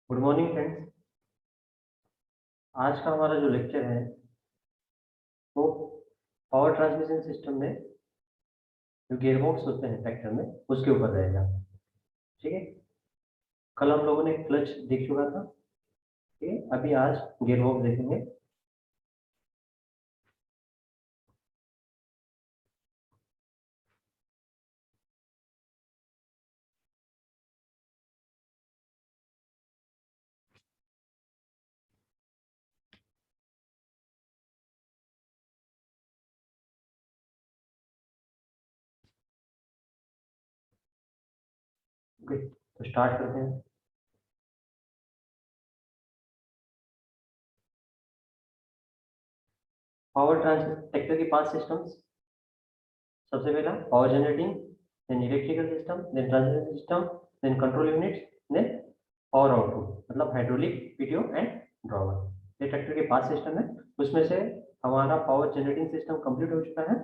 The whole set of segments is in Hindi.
Good morning friends. आज का हमारा जो लेक्चर है वो पावर ट्रांसमिशन सिस्टम में जो गियरबॉक्स होते हैं ट्रैक्टर में उसके ऊपर रहेगा। ठीक है, कल हम लोगों ने क्लच देख चुका था। ठीक है, अभी आज गियरबॉक्स देखेंगे। ओके, तो स्टार्ट करते हैं। पावर ट्रांसमिशन ट्रैक्टर के 5 सिस्टम्स। सबसे पहला power generating, then electrical system, then transmission system, then control units, then power output मतलब हाइड्रोलिक, पीटीओ एंड ड्रॉवर। ये ट्रैक्टर के 5 सिस्टम है। उसमें से हमारा पावर जनरेटिंग सिस्टम कंप्लीट हो चुका है।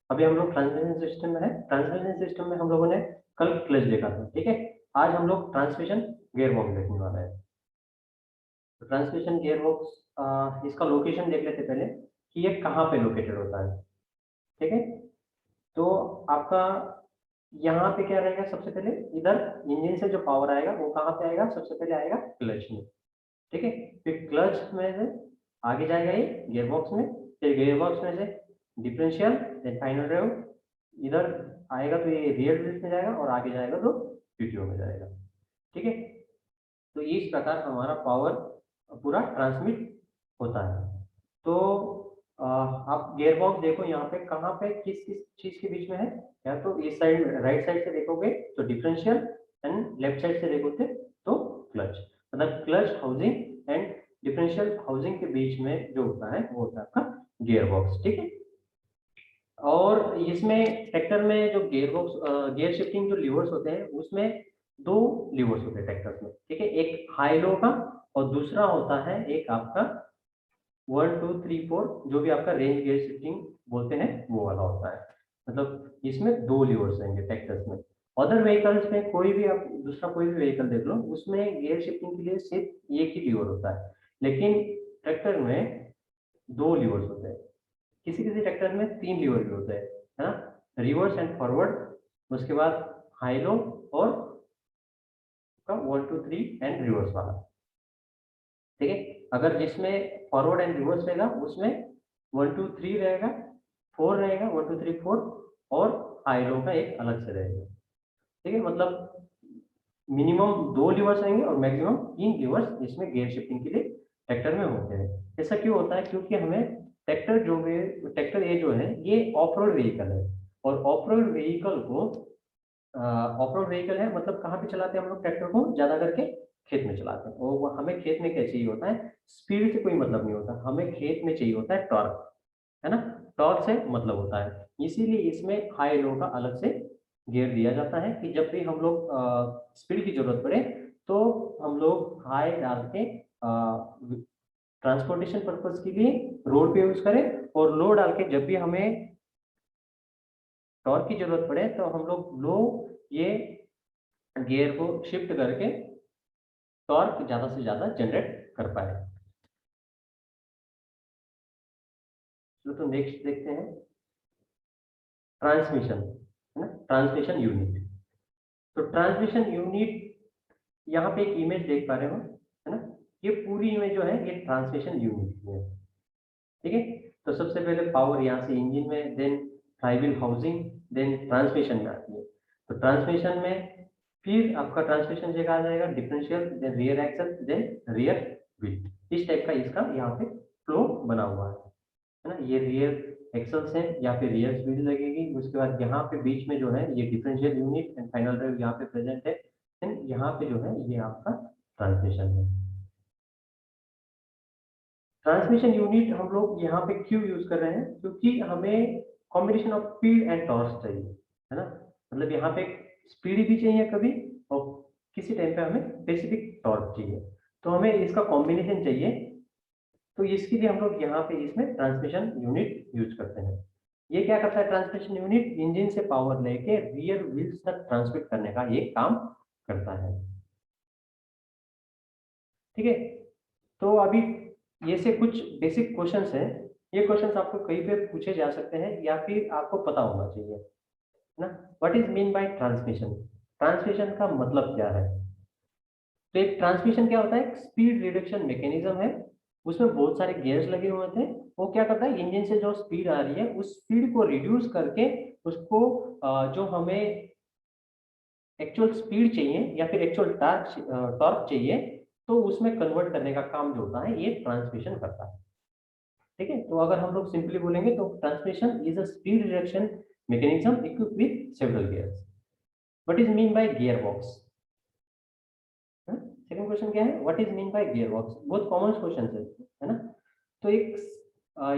अभी हम लोग ट्रांसमिशन सिस्टम में है। ट्रांसमिशन सिस्टम में हम लोगों ने कल क्लच देखा था। ठीक है, आज हम लोग ट्रांसमिशन गियरबॉक्स देखने वाला है। तो ट्रांसमिशन गियरबॉक्स इसका लोकेशन देख लेते पहले कि ये कहाँ पे लोकेटेड होता है। ठीक है, तो आपका यहाँ पे क्या रहेगा, सबसे पहले इधर इंजन से जो पावर आएगा वो कहाँ पे आएगा, सबसे पहले आएगा क्लच में। ठीक है, फिर क्लच में से आगे जाएगा ये गियरबॉक्स में, फिर गियरबॉक्स में से डिफरेंशियल, देन फाइनल ड्राइव इधर आएगा तो ये रियर व्हील्स में जाएगा और आगे जाएगा तो पीटीओ में जाएगा। ठीक है, तो इस प्रकार हमारा पावर पूरा ट्रांसमिट होता है। तो आप गियरबॉक्स देखो यहाँ पे कहाँ पे किस किस चीज के बीच में है। या तो इस साइड राइट साइड से देखोगे तो डिफरेंशियल, एंड लेफ्ट साइड से देखोगे तो क्लच। मतलब clutch housing and differential housing के बीच में जो होता है वो होता है आपका गियरबॉक्स। ठीक है, और इसमें ट्रैक्टर में जो गियरबॉक्स गियर शिफ्टिंग जो लीवर्स होते हैं उसमें 2 लीवर्स होते हैं ट्रैक्टर में। ठीक है, एक हाई लो का और दूसरा होता है एक आपका 1 2 3 4 जो भी आपका रेंज गियर शिफ्टिंग बोलते हैं वो वाला होता है। मतलब इसमें 2 लीवर्स रहेंगे ट्रैक्टर्स में। अदर व्हीकल्स में कोई भी आप दूसरा कोई भी व्हीकल देख लो उसमें गियर शिफ्टिंग के लिए सिर्फ एक ही लीवर होता है, लेकिन ट्रैक्टर में 2 लीवर्स होते हैं। किसी किसी ट्रैक्टर में 3 लीवर भी होते हैं, है ना, रिवर्स एंड फॉरवर्ड, उसके बाद हाई लो और 1 2 3 एंड रिवर्स वाला। ठीक है, अगर जिसमें फॉरवर्ड एंड रिवर्स रहेगा उसमें 1 2 3 रहेगा, 4 रहेगा, 1 2 3 4, और हाई लो का एक अलग से रहेगा। ठीक है, मतलब मिनिमम 2 लीवर्स रहेंगे और मैक्सिमम 3 लीवर्स इसमें गियर शिफ्टिंग के लिए ट्रैक्टर में होते हैं। ऐसा क्यों होता है, क्योंकि हमें ट्रैक्टर ये जो है ये ऑफ रोड व्हीकल है, और ऑफ रोड व्हीकल को ऑफ रोड व्हीकल है मतलब कहाँ पे चलाते हैं हम लोग ट्रैक्टर को, ज्यादा करके खेत में चलाते हैं। और हमें खेत में क्या चाहिए होता है, स्पीड से कोई मतलब नहीं होता, हमें खेत में चाहिए होता है टॉर्क, है ना, टॉर्क से मतलब होता है। इसीलिए इसमें हाई लो का अलग से गियर दिया जाता है कि जब भी हम लोग स्पीड की जरूरत पड़े तो हम लोग हाई डाल के ट्रांसपोर्टेशन पर्पज के लिए रोड पे यूज करें, और लो डाल के जब भी हमें टॉर्क की जरूरत पड़े तो हम लोग लो ये गियर को शिफ्ट करके टॉर्क ज्यादा से ज्यादा जनरेट कर पाए। तो नेक्स्ट देखते हैं ट्रांसमिशन, है ना, ट्रांसमिशन यूनिट। तो ट्रांसमिशन यूनिट यहाँ पे एक इमेज देख पा रहे हो, है ना, ये पूरी इमेज जो है ये ट्रांसमिशन यूनिट की है। ठीक है, तो सबसे पहले पावर यहाँ से इंजन में, then flywheel housing, then transmission में आती है। तो ट्रांसमिशन में फिर आपका ट्रांसमिशन जगह आ जाएगा differential, then rear axle, then rear wheel. इस टाइप का इसका यहाँ पे फ्लो बना हुआ है ना। ये रियर एक्सल्स है, यहाँ पे रियर व्हील लगेगी, उसके बाद यहाँ पे बीच में जो है ये differential unit and final drive यहाँ पे प्रेजेंट है, देन यहाँ पे जो है ये आपका ट्रांसमिशन है। ट्रांसमिशन यूनिट हम लोग यहाँ पे क्यों यूज कर रहे हैं, क्योंकि हमें combination of speed and torque चाहिए, है ना। मतलब यहाँ पे स्पीड भी चाहिए कभी, और किसी टाइम पे हमें स्पेसिफिक टॉर्क चाहिए, तो हमें इसका कॉम्बिनेशन चाहिए। तो इसके लिए हम लोग यहाँ पे इसमें ट्रांसमिशन यूनिट यूज करते हैं। ये क्या करता है, ट्रांसमिशन यूनिट इंजन से पावर लेके रियर व्हील्स तक ट्रांसमिट करने का ये काम करता है। ठीक है। तो अभी ये से कुछ बेसिक क्वेश्चंस हैं, ये क्वेश्चंस आपको कहीं पे पूछे जा सकते हैं या फिर आपको पता होना चाहिए, है ना। What is mean bye transmission, transmission का मतलब क्या है। तो एक ट्रांसमिशन क्या होता है, एक स्पीड रिडक्शन मैकेनिज्म है, उसमें बहुत सारे गियर्स लगे हुए थे। वो क्या करता है, इंजन से जो स्पीड आ रही है उस स्पीड को रिड्यूस करके उसको जो हमें एक्चुअल स्पीड चाहिए या फिर एक्चुअल टॉर्क चाहिए, तो उसमें कन्वर्ट करने का काम जो होता है ये ट्रांसमिशन करता है। ठीक है, तो अगर हम लोग सिंपली बोलेंगे तो transmission is a speed reduction mechanism equipped with several gears. What is mean bye gear box, second question क्या है, what is mean bye gear box, बहुत कॉमन क्वेश्चन है ना। तो एक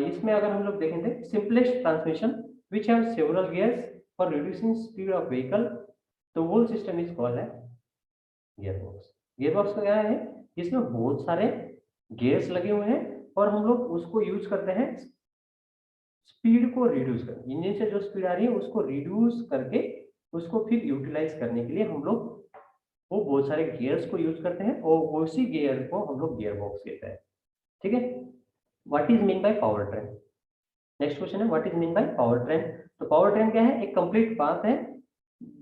इसमें अगर हम लोग देखेंगे, simplest transmission which have several gears for reducing speed of vehicle, तो वो सिस्टम इज कॉल्ड है गियर बॉक्स। गियर बॉक्स का क्या है, इसमें बहुत सारे गियर्स लगे हुए हैं और हम लोग उसको यूज करते हैं स्पीड को रिड्यूस कर, इंजन से जो स्पीड आ रही है उसको रिड्यूस करके उसको फिर यूटिलाइज करने के लिए हम लोग वो बहुत सारे गियर्स को यूज करते हैं और उसी गियर को हम लोग गियर बॉक्स कहते हैं। ठीक है, what is mean by power train, next question है what is mean by power train. तो पावर ट्रेन क्या है, एक कंप्लीट पाथ है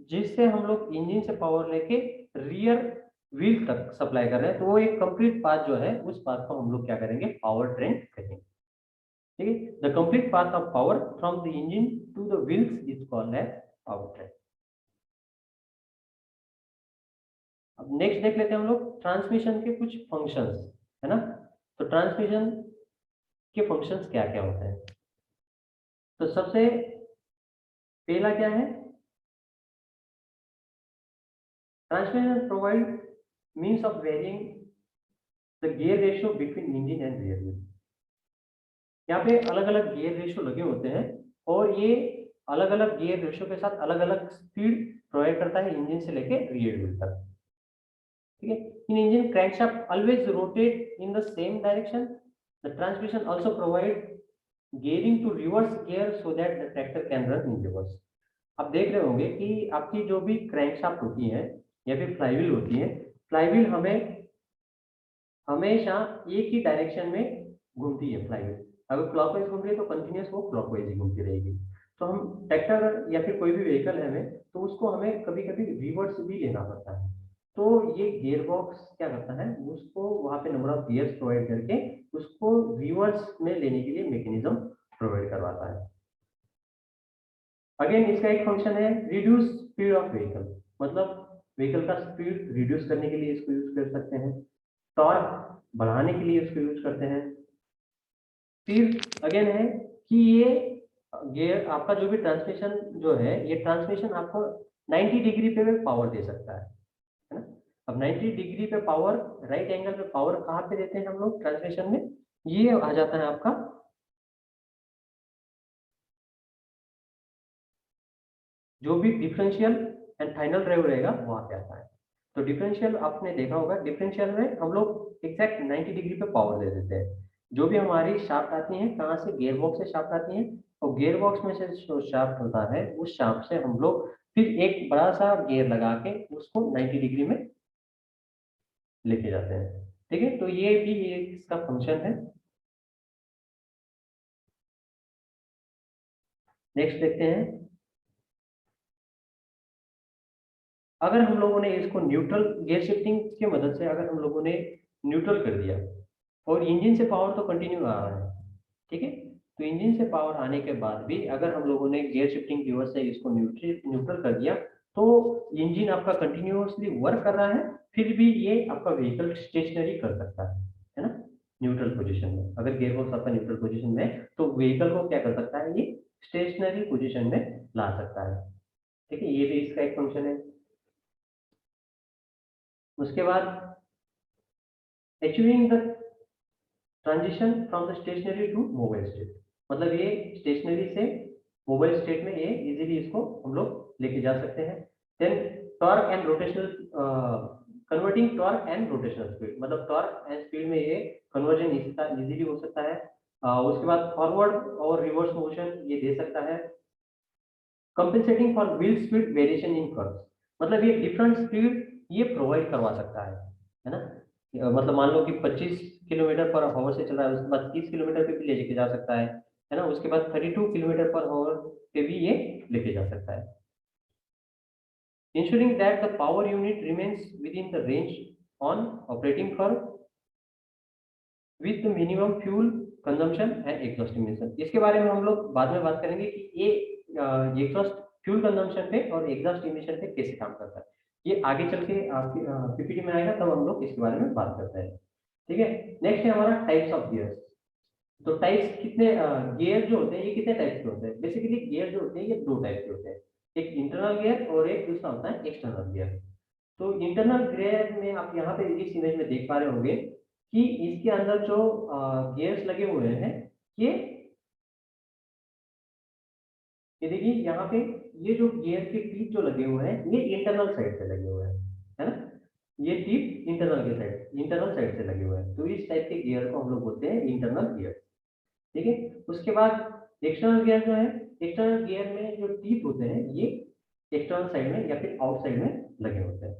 जिससे हम लोग इंजन से पावर लेके रियर व्हील तक सप्लाई कर रहे हैं, तो वो एक कंप्लीट पाथ जो है उस पाथ को हम लोग क्या करेंगे, पावर ट्रेन कहेंगे। ठीक है, the complete path of power from the engine to the wheels is called as power train. अब नेक्स्ट देख लेते हैं हम लोग ट्रांसमिशन के कुछ फंक्शंस, है ना। तो ट्रांसमिशन के फंक्शंस क्या क्या होते हैं, तो सबसे पहला क्या है, transmission provide means of varying the gear ratio between engine and rear wheel. यहाँ पे अलग अलग गियर रेशियो लगे होते हैं और ये अलग अलग गियर रेशियो के साथ अलग अलग स्पीड प्रोवाइड करता है इंजन से लेके रियर व्हील तक। ठीक है, in engine crankshaft always rotate in the same direction, the transmission also provide gearing to reverse gear so that the tractor can run in reverse. आप देख रहे होंगे कि आपकी जो भी क्रैंकशाफ्ट होती है या फिर फ्लाईव्हील होती है, फ्लाईव्हील हमें हमेशा एक ही डायरेक्शन में घूमती है फ्लाईव्हील, अगर क्लॉकवाइज घूम रही है तो कंटिन्यूस वो क्लॉकवाइज ही घूमती रहेगी। तो हम ट्रैक्टर या फिर कोई भी व्हीकल है हमें, तो उसको हमें कभी कभी रिवर्स भी लेना पड़ता है, तो ये गियर बॉक्स क्या करता है, उसको वहां पे नंबर ऑफ गियर्स प्रोवाइड करके उसको रिवर्स में लेने के लिए मैकेनिज्म प्रोवाइड करवाता है। अगेन इसका एक फंक्शन है रिड्यूस स्पीड ऑफ व्हीकल, मतलब व्हीकल का स्पीड रिड्यूस करने के लिए इसको यूज कर सकते हैं, टॉर्क बढ़ाने के लिए इसको यूज करते हैं। फिर अगेन है कि ये गियर आपका जो भी ट्रांसमिशन जो है, ये ट्रांसमिशन आपको 90 डिग्री पे पावर दे सकता है ना। अब 90 डिग्री पे पावर, राइट एंगल पे पावर कहाँ पे देते हैं हम लोग ट्रांसमिशन में, ये आ जाता है आपका जो भी डिफरेंशियल एंड फाइनल ड्राइव रहेगा वहां पे आता है। तो डिफरेंशियल आपने देखा होगा, डिफरेंशियल में हम लोग एग्जैक्ट 90 डिग्री पे पावर दे देते हैं, जो भी हमारी शाफ्ट आती है कहाँ से, गियर बॉक्स से शाफ्ट आती है, और गियर बॉक्स में से जो शाफ्ट होता है उस शाफ्ट से हम लोग फिर एक बड़ा सा गियर लगा के उसको 90 डिग्री में लेके जाते हैं। ठीक है, तो ये भी एक इसका फंक्शन है। नेक्स्ट देखते हैं, अगर हम लोगों ने इसको न्यूट्रल गियर शिफ्टिंग की मदद से अगर हम लोगों ने न्यूट्रल कर दिया और इंजन से पावर तो कंटिन्यू आ रहा है, ठीक है, तो इंजन से पावर आने के बाद भी अगर हम लोगों ने गियर शिफ्टिंग की वजह से इसको न्यूट्रल कर दिया, तो इंजन आपका कंटिन्यूअसली वर्क कर रहा है, फिर भी ये आपका व्हीकल स्टेशनरी कर सकता है ना। न्यूट्रल पोजीशन में अगर गियर बॉक्स आपका न्यूट्रल पोजीशन में है, तो व्हीकल को क्या कर सकता है, ये स्टेशनरी पोजीशन में ला सकता है। ठीक है, ये भी इसका एक फंक्शन है। उसके बाद achieving the transition from the stationary to mobile state, मतलब ये स्टेशनरी से मोबाइल स्टेट में ये इजीली इसको हम लोग लेके जा सकते हैं। Then torque and rotational, converting torque and rotational speed, मतलब टॉर्क एंड स्पीड में ये कन्वर्जन इजीली हो सकता है। उसके बाद फॉरवर्ड और रिवर्स मोशन ये दे सकता है। Compensating for wheel speed variation in curves, मतलब ये डिफरेंट स्पीड ये प्रोवाइड करवा सकता है ना। मतलब मान लो कि 25 किलोमीटर पर आवर से चल रहा है, उसके बाद 30 किलोमीटर पे भी लेके जा सकता है ना, उसके बाद 32 किलोमीटर पर आवर पे भी ये लेके जा सकता है। Ensuring that the power unit remains within the range on operating curve with the minimum fuel consumption and exhaust emission। इसके बारे में हम लोग बाद में बात करेंगे कि ये एग्जॉस्ट फ्यूल कंजम्पशन पे और एग्जॉस्ट इमिशन पे कैसे काम करता है। ये आगे चल के आपकी पीपीटी में आएगा, तब हम लोग इसके बारे में बात करते हैं। ठीक है, नेक्स्ट है हमारा टाइप्स ऑफ गियर्स। तो टाइप्स कितने गियर जो होते हैं ये कितने टाइप के होते हैं? बेसिकली गियर जो होते हैं ये दो टाइप के होते हैं, एक इंटरनल गियर और एक दूसरा होता है एक्सटर्नल गियर। तो इंटरनल गियर में आप यहाँ पे इस इमेज में देख पा रहे होंगे कि इसके अंदर जो गियर्स लगे हुए हैं ये देखिए यहाँ पे, ये जो गियर के टीथ जो लगे हुए हैं ये इंटरनल साइड से लगे हुए हैं, है ना। ये टीथ इंटरनल साइड से लगे हुए हैं, तो इस टाइप के गियर को हम लोग बोलते हैं इंटरनल गियर। ठीक है, उसके बाद एक्सटर्नल गियर जो है, एक्सटर्नल गियर में जो टीथ होते हैं ये एक्सटर्नल साइड में या फिर आउटसाइड में लगे होते हैं।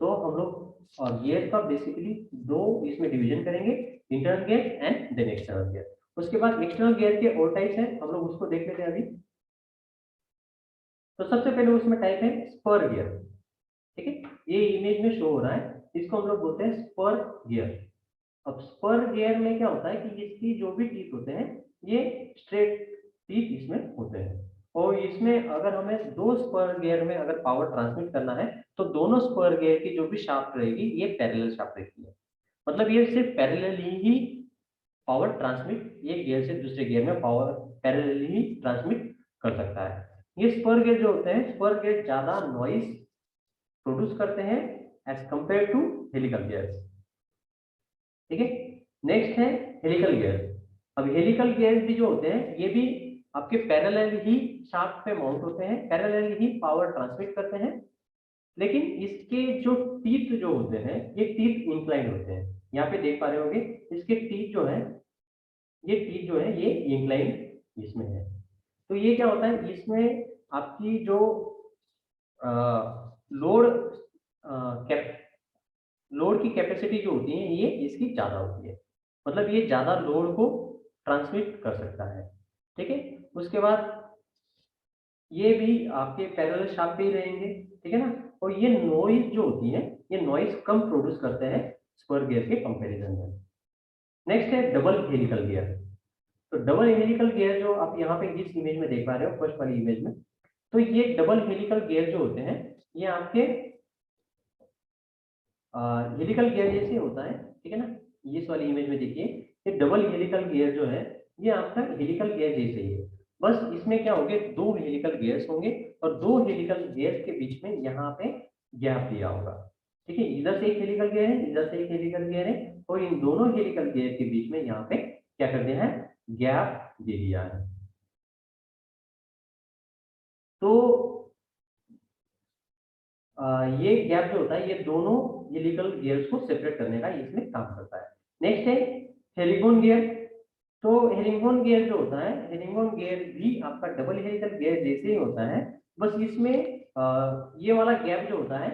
तो हम लोग गियर का बेसिकली दो इसमें डिवीजन करेंगे, internal gear and then external gear. उसके बाद एक्सटर्नल गियर के और टाइप्स हैं, हम लोग उसको देख लेते हैं अभी। तो सबसे पहले उसमें टाइप है स्पर गियर। ठीक है, ये इमेज में शो हो रहा है, इसको हम लोग बोलते हैं स्पर गियर। अब स्पर गियर में क्या होता है कि इसकी जो भी टीथ होते हैं ये स्ट्रेट टीथ इसमें होते हैं, और इसमें अगर हमें दो स्पर गियर में अगर पावर ट्रांसमिट करना है तो दोनों स्पर गियर की जो भी शाफ्ट रहेगी ये पैरेलल शाफ्ट रहती है। मतलब ये सिर्फ पैरेलली ही पावर ट्रांसमिट, एक गियर से दूसरे गियर में पावर पैरेलली ही ट्रांसमिट कर सकता है। ये स्पर गियर जो होते हैं, स्पर गियर ज्यादा नॉइस प्रोड्यूस करते हैं as compare to helical gears. ठीक है, नेक्स्ट है हेलिकल गियर। अब हेलिकल गियर भी जो होते हैं ये भी आपके पैरेलल ही शाफ्ट पे माउंट होते हैं, पैरेलल ही पावर ट्रांसमिट करते हैं, लेकिन इसके जो टीथ जो होते हैं ये टीथ इंक्लाइन होते हैं। यहाँ पे देख पा रहे होंगे इसके टीथ जो है, ये टीथ जो है ये इंक्लाइन इसमें है। तो ये क्या होता है, इसमें आपकी जो लोड लोड की कैपेसिटी जो होती है ये इसकी ज्यादा होती है, मतलब ये ज्यादा लोड को ट्रांसमिट कर सकता है। ठीक है, उसके बाद ये भी आपके पैरेलल शाफ्ट पे ही रहेंगे, ठीक है ना। और ये नॉइज जो होती है ये नॉइज कम प्रोड्यूस करते हैं स्पर गियर के कंपैरिजन में। नेक्स्ट है डबल हेलिकल गियर। तो डबल हेलिकल गियर जो आप यहाँ पे इस इमेज में देख पा रहे हो, फर्स्ट वाली इमेज में, तो ये डबल हेलिकल गियर जो होते हैं ये आपके हेलिकल गियर जैसे होता है, ठीक है ना। ये इस वाली इमेज में देखिए, ये डबल हेलिकल गियर जो है ये आपका हेलिकल गियर जैसे ही है, बस इसमें क्या होंगे, दो हेलिकल गियर्स होंगे और दो हेलिकल गियर्स के बीच में यहाँ पे गैप दिया होगा। ठीक है, इधर से एक हेलिकल गियर है, इधर से एक हेलिकल गियर है, और इन दोनों हेलिकल गियर के बीच में यहाँ पे क्या कर दिया है, गैप दे दिया है। तो ये गैप जो होता है ये दोनों हेलिकल गियर्स को सेपरेट करने का इसमें काम करता है। नेक्स्ट है हेरिंगबोन गियर। तो हेरिंगबोन गियर जो होता है, हेरिंगबोन गियर भी आपका डबल हेलिकल गियर जैसे ही होता है, बस इसमें ये वाला गैप जो होता है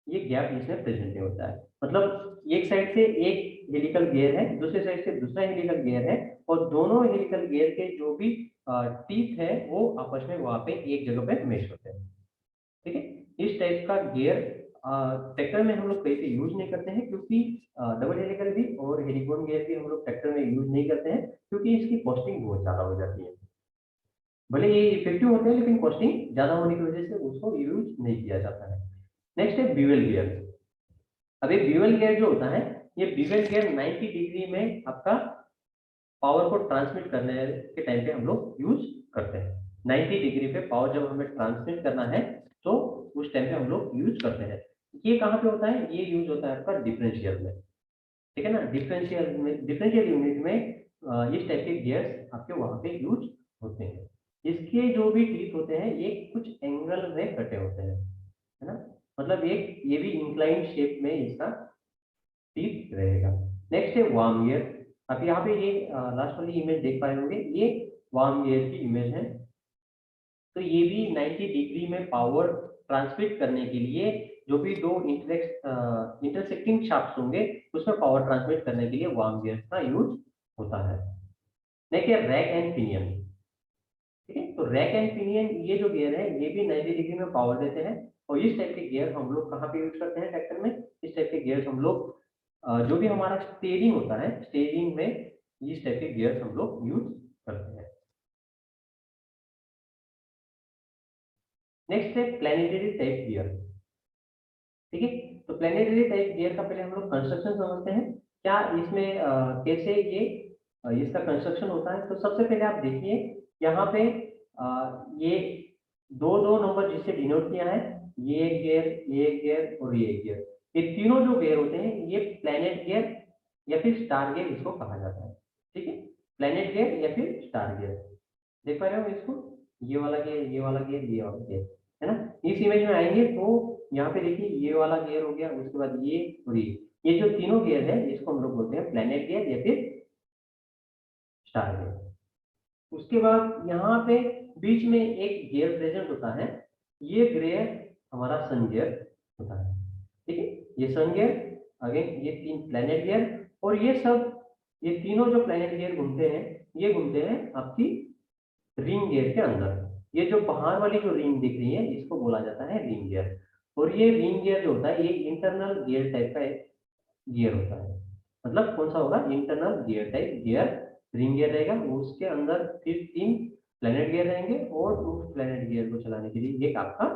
ये गैप इसमें प्रेजेंट नहीं होता है। मतलब एक साइड से एक हेलिकल गियर है, दूसरे साइड से दूसरा हेलिकल गियर है, और दोनों हेलिकल गियर के जो भी टीथ है वो आपस में वहां पे एक जगह पे मेश होते हैं। ठीक है, इस टाइप का गियर ट्रैक्टर में हम लोग कहीं पे यूज नहीं करते हैं, क्योंकि डबल हेलिकल भी और हेलिकॉन गियर भी हम लोग ट्रैक्टर में यूज नहीं करते हैं, क्योंकि इसकी कॉस्टिंग बहुत ज्यादा हो जाती है। भले ये इफेक्टिव होते हैं लेकिन कॉस्टिंग ज्यादा होने की वजह से उसको यूज नहीं किया जाता है। नेक्स्ट है ब्यूअल गियर। अब ये ब्यूअल गियर जो होता है, ये ब्यूअल गियर 90 डिग्री में आपका पावर को ट्रांसमिट करने के टाइम पे हम लोग यूज करते हैं। 90 डिग्री पे पावर जब हमें ट्रांसमिट करना है तो उस टाइम पे हम लोग यूज करते हैं। ये कहाँ पे होता है, ये यूज होता है आपका डिफरेंशियल में। ठीक है ना, डिफरेंशियल में, डिफरेंशियल यूनिट में इस टाइप के गियर्स आपके वहां पे यूज होते हैं। इसके जो भी टीथ होते हैं ये कुछ एंगल में कटे होते हैं, है ना। मतलब एक ये भी इंक्लाइन शेप में इसका टीथ रहेगा। नेक्स्ट है वार्म गियर। आप यहाँ पे ये लास्ट वाली इमेज देख पाए होंगे, ये वार्म गियर की इमेज है। तो ये भी 90 डिग्री में पावर ट्रांसमिट करने के लिए जो भी दो इंटरसेक्टिंग शाफ्ट होंगे उसमें पावर ट्रांसमिट करने के लिए वार्म गियर का यूज होता है। देखिए रैक एंड पिनियन, ठीक है। तो रैक एंड पिनियन ये जो गियर है ये भी 90 डिग्री में पावर देते हैं, और इस टाइप के गियर हम लोग कहाँ पे यूज करते हैं ट्रैक्टर में? इस टाइप के गियर्स हम लोग जो भी हमारा स्टीयरिंग होता है, स्टीयरिंग में इस टाइप के गियर्स हम लोग यूज करते हैं। नेक्स्ट है प्लैनेटरी टाइप गियर, ठीक है। तो प्लैनेटरी टाइप गियर का पहले हम लोग कंस्ट्रक्शन समझते हैं, क्या इसमें कैसे ये इसका कंस्ट्रक्शन होता है। तो सबसे पहले आप देखिए यहाँ पे ये दो दो नंबर जिससे डिनोट किया है, ये एक गियर, ये एक गियर और ये एक गियर, ये तीनों जो गियर होते हैं ये प्लैनेट गियर या फिर स्टार गियर इसको कहा जाता है, ठीक है। प्लैनेट गियर या फिर स्टार गियर, देख पा रहे हो इसको, ये वाला गियर, ये वाला गियर, ये वाला गियर, है ना। इस इमेज में आएंगे तो यहाँ पे देखिए ये वाला गियर हो गया, उसके बाद ये और ये जो तीनों गियर है इसको हम लोग बोलते हैं प्लैनेट गियर या फिर स्टार गियर। उसके बाद यहाँ पे बीच में एक गियर प्रेजेंट होता है, ये गियर हमारा सन गियर होता है, ठीक है। ये सन गियर, अगेन ये तीन प्लैनेट गियर, और ये सब ये तीनों जो प्लैनेट गियर घूमते हैं ये घूमते हैं आपकी रिंग गियर के अंदर। ये जो बाहर वाली जो रिंग दिख रही है इसको बोला जाता है रिंग गियर, और ये रिंग गियर जो होता है ये इंटरनल गियर टाइप का एक गियर होता है। मतलब कौन सा होगा? Internal gear type gear ring gear रहेगा, उसके अंदर फिर तीन प्लैनेट गियर रहेंगे, और उस प्लैनेट गियर को चलाने के लिए एक आपका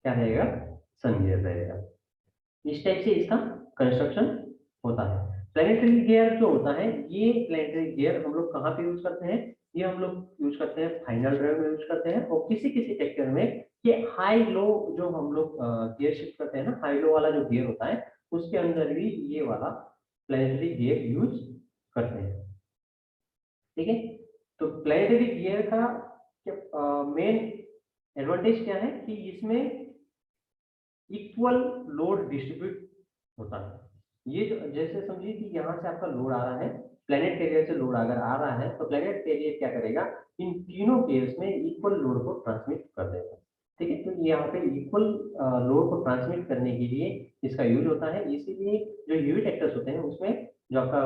क्या रहेगा? सन गियर रहेगा। इस टाइप से इसका कंस्ट्रक्शन होता है। प्लैनेटरी गियर जो होता है, ये प्लैनेटरी गियर हम लोग कहाँ पे यूज करते हैं? ये हम लोग यूज करते हैं फाइनल ड्राइव में यूज करते हैं, और किसी किसी ट्रैक्टर में ये हाई लो जो हम लोग गियर शिफ्ट करते हैं ना, हाई लो वाला जो गियर होता है उसके अंदर भी ये वाला प्लैनेटरी गियर यूज करते हैं, ठीक है। तो प्लैनेटरी गियर का मेन एडवांटेज क्या है कि इसमें इक्वल लोड डिस्ट्रीब्यूट होता है। ये जो जैसे समझिए कि यहाँ से आपका लोड आ रहा है, प्लैनेट कैरियर से लोड अगर आ रहा है तो प्लैनेट कैरियर क्या करेगा? इन तीनों केस में इक्वल लोड को ट्रांसमिट कर देगा, ठीक है। तो यहाँ पे इक्वल लोड को ट्रांसमिट करने के लिए इसका यूज होता है। इसीलिए जो यूवी ट्रैक्टर्स होते हैं उसमें जो आपका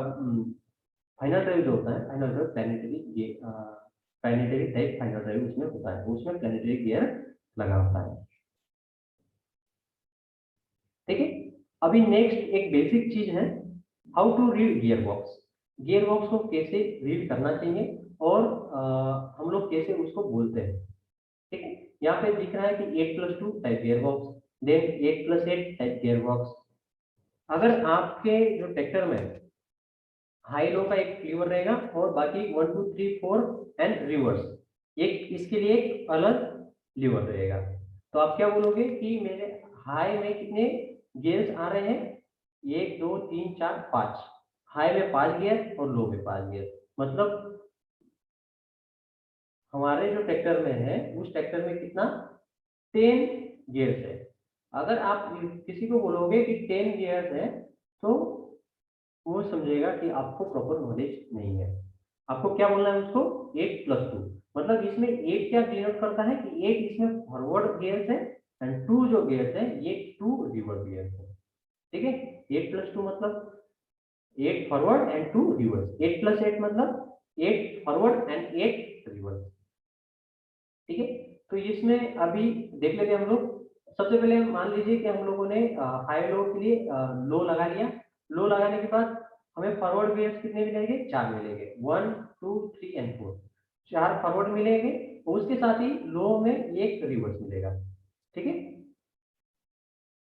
फाइनल ड्राइव जो होता है, final drive planetary type final drive उसमें होता है, उसमें प्लैनेटरी गियर लगा होता है, ठीक है। अभी नेक्स्ट एक बेसिक चीज है, how to read gear box. Gear box को कैसे रीड करना चाहिए और हम लोग कैसे उसको बोलते हैं, ठीक है। यहाँ पे दिख रहा है कि 8+2 type gear box, then 8+8 type gear box. अगर आपके जो ट्रैक्टर में हाई लो का एक लीवर रहेगा और बाकी 1 2 3 4 एंड रिवर्स, एक इसके लिए एक अलग लीवर रहेगा। तो आप क्या बोलोगे कि मेरे हाई में कितने गियर्स आ रहे हैं? 1 2 3 4 5, हाई में 5 गियर और लो में 5 गियर। मतलब हमारे जो ट्रैक्टर में है उस ट्रैक्टर में कितना? 10 गियर्स है। अगर आप किसी को बोलोगे कि 10 गियर्स है तो वो समझेगा कि आपको प्रॉपर नॉलेज नहीं है। आपको क्या बोलना है उसको? 8+2। मतलब इसमें 8 क्या डिनोट करता है कि 8 इसमें फॉरवर्ड गियर्स है, एंड 2 जो गियर्स है ये 2 रिवर्स गियर्स है, ठीक है। 8+2 मतलब 8 फॉरवर्ड एंड 2 रिवर्स, 8+8 मतलब 8 फॉरवर्ड एंड 8 रिवर्स, ठीक है। तो इसमें अभी देख लेते हैं हम लोग। सबसे पहले मान लीजिए कि हम लोगों ने हाई लो के लिए लो लगा लिया। लो लगाने के बाद हमें फॉरवर्ड वेव्स कितने मिलेंगे? 4 मिलेंगे, 1 2 3 एंड 4, 4 फॉरवर्ड मिलेंगे, और उसके साथ ही लो में एक रिवर्स मिलेगा, ठीक है।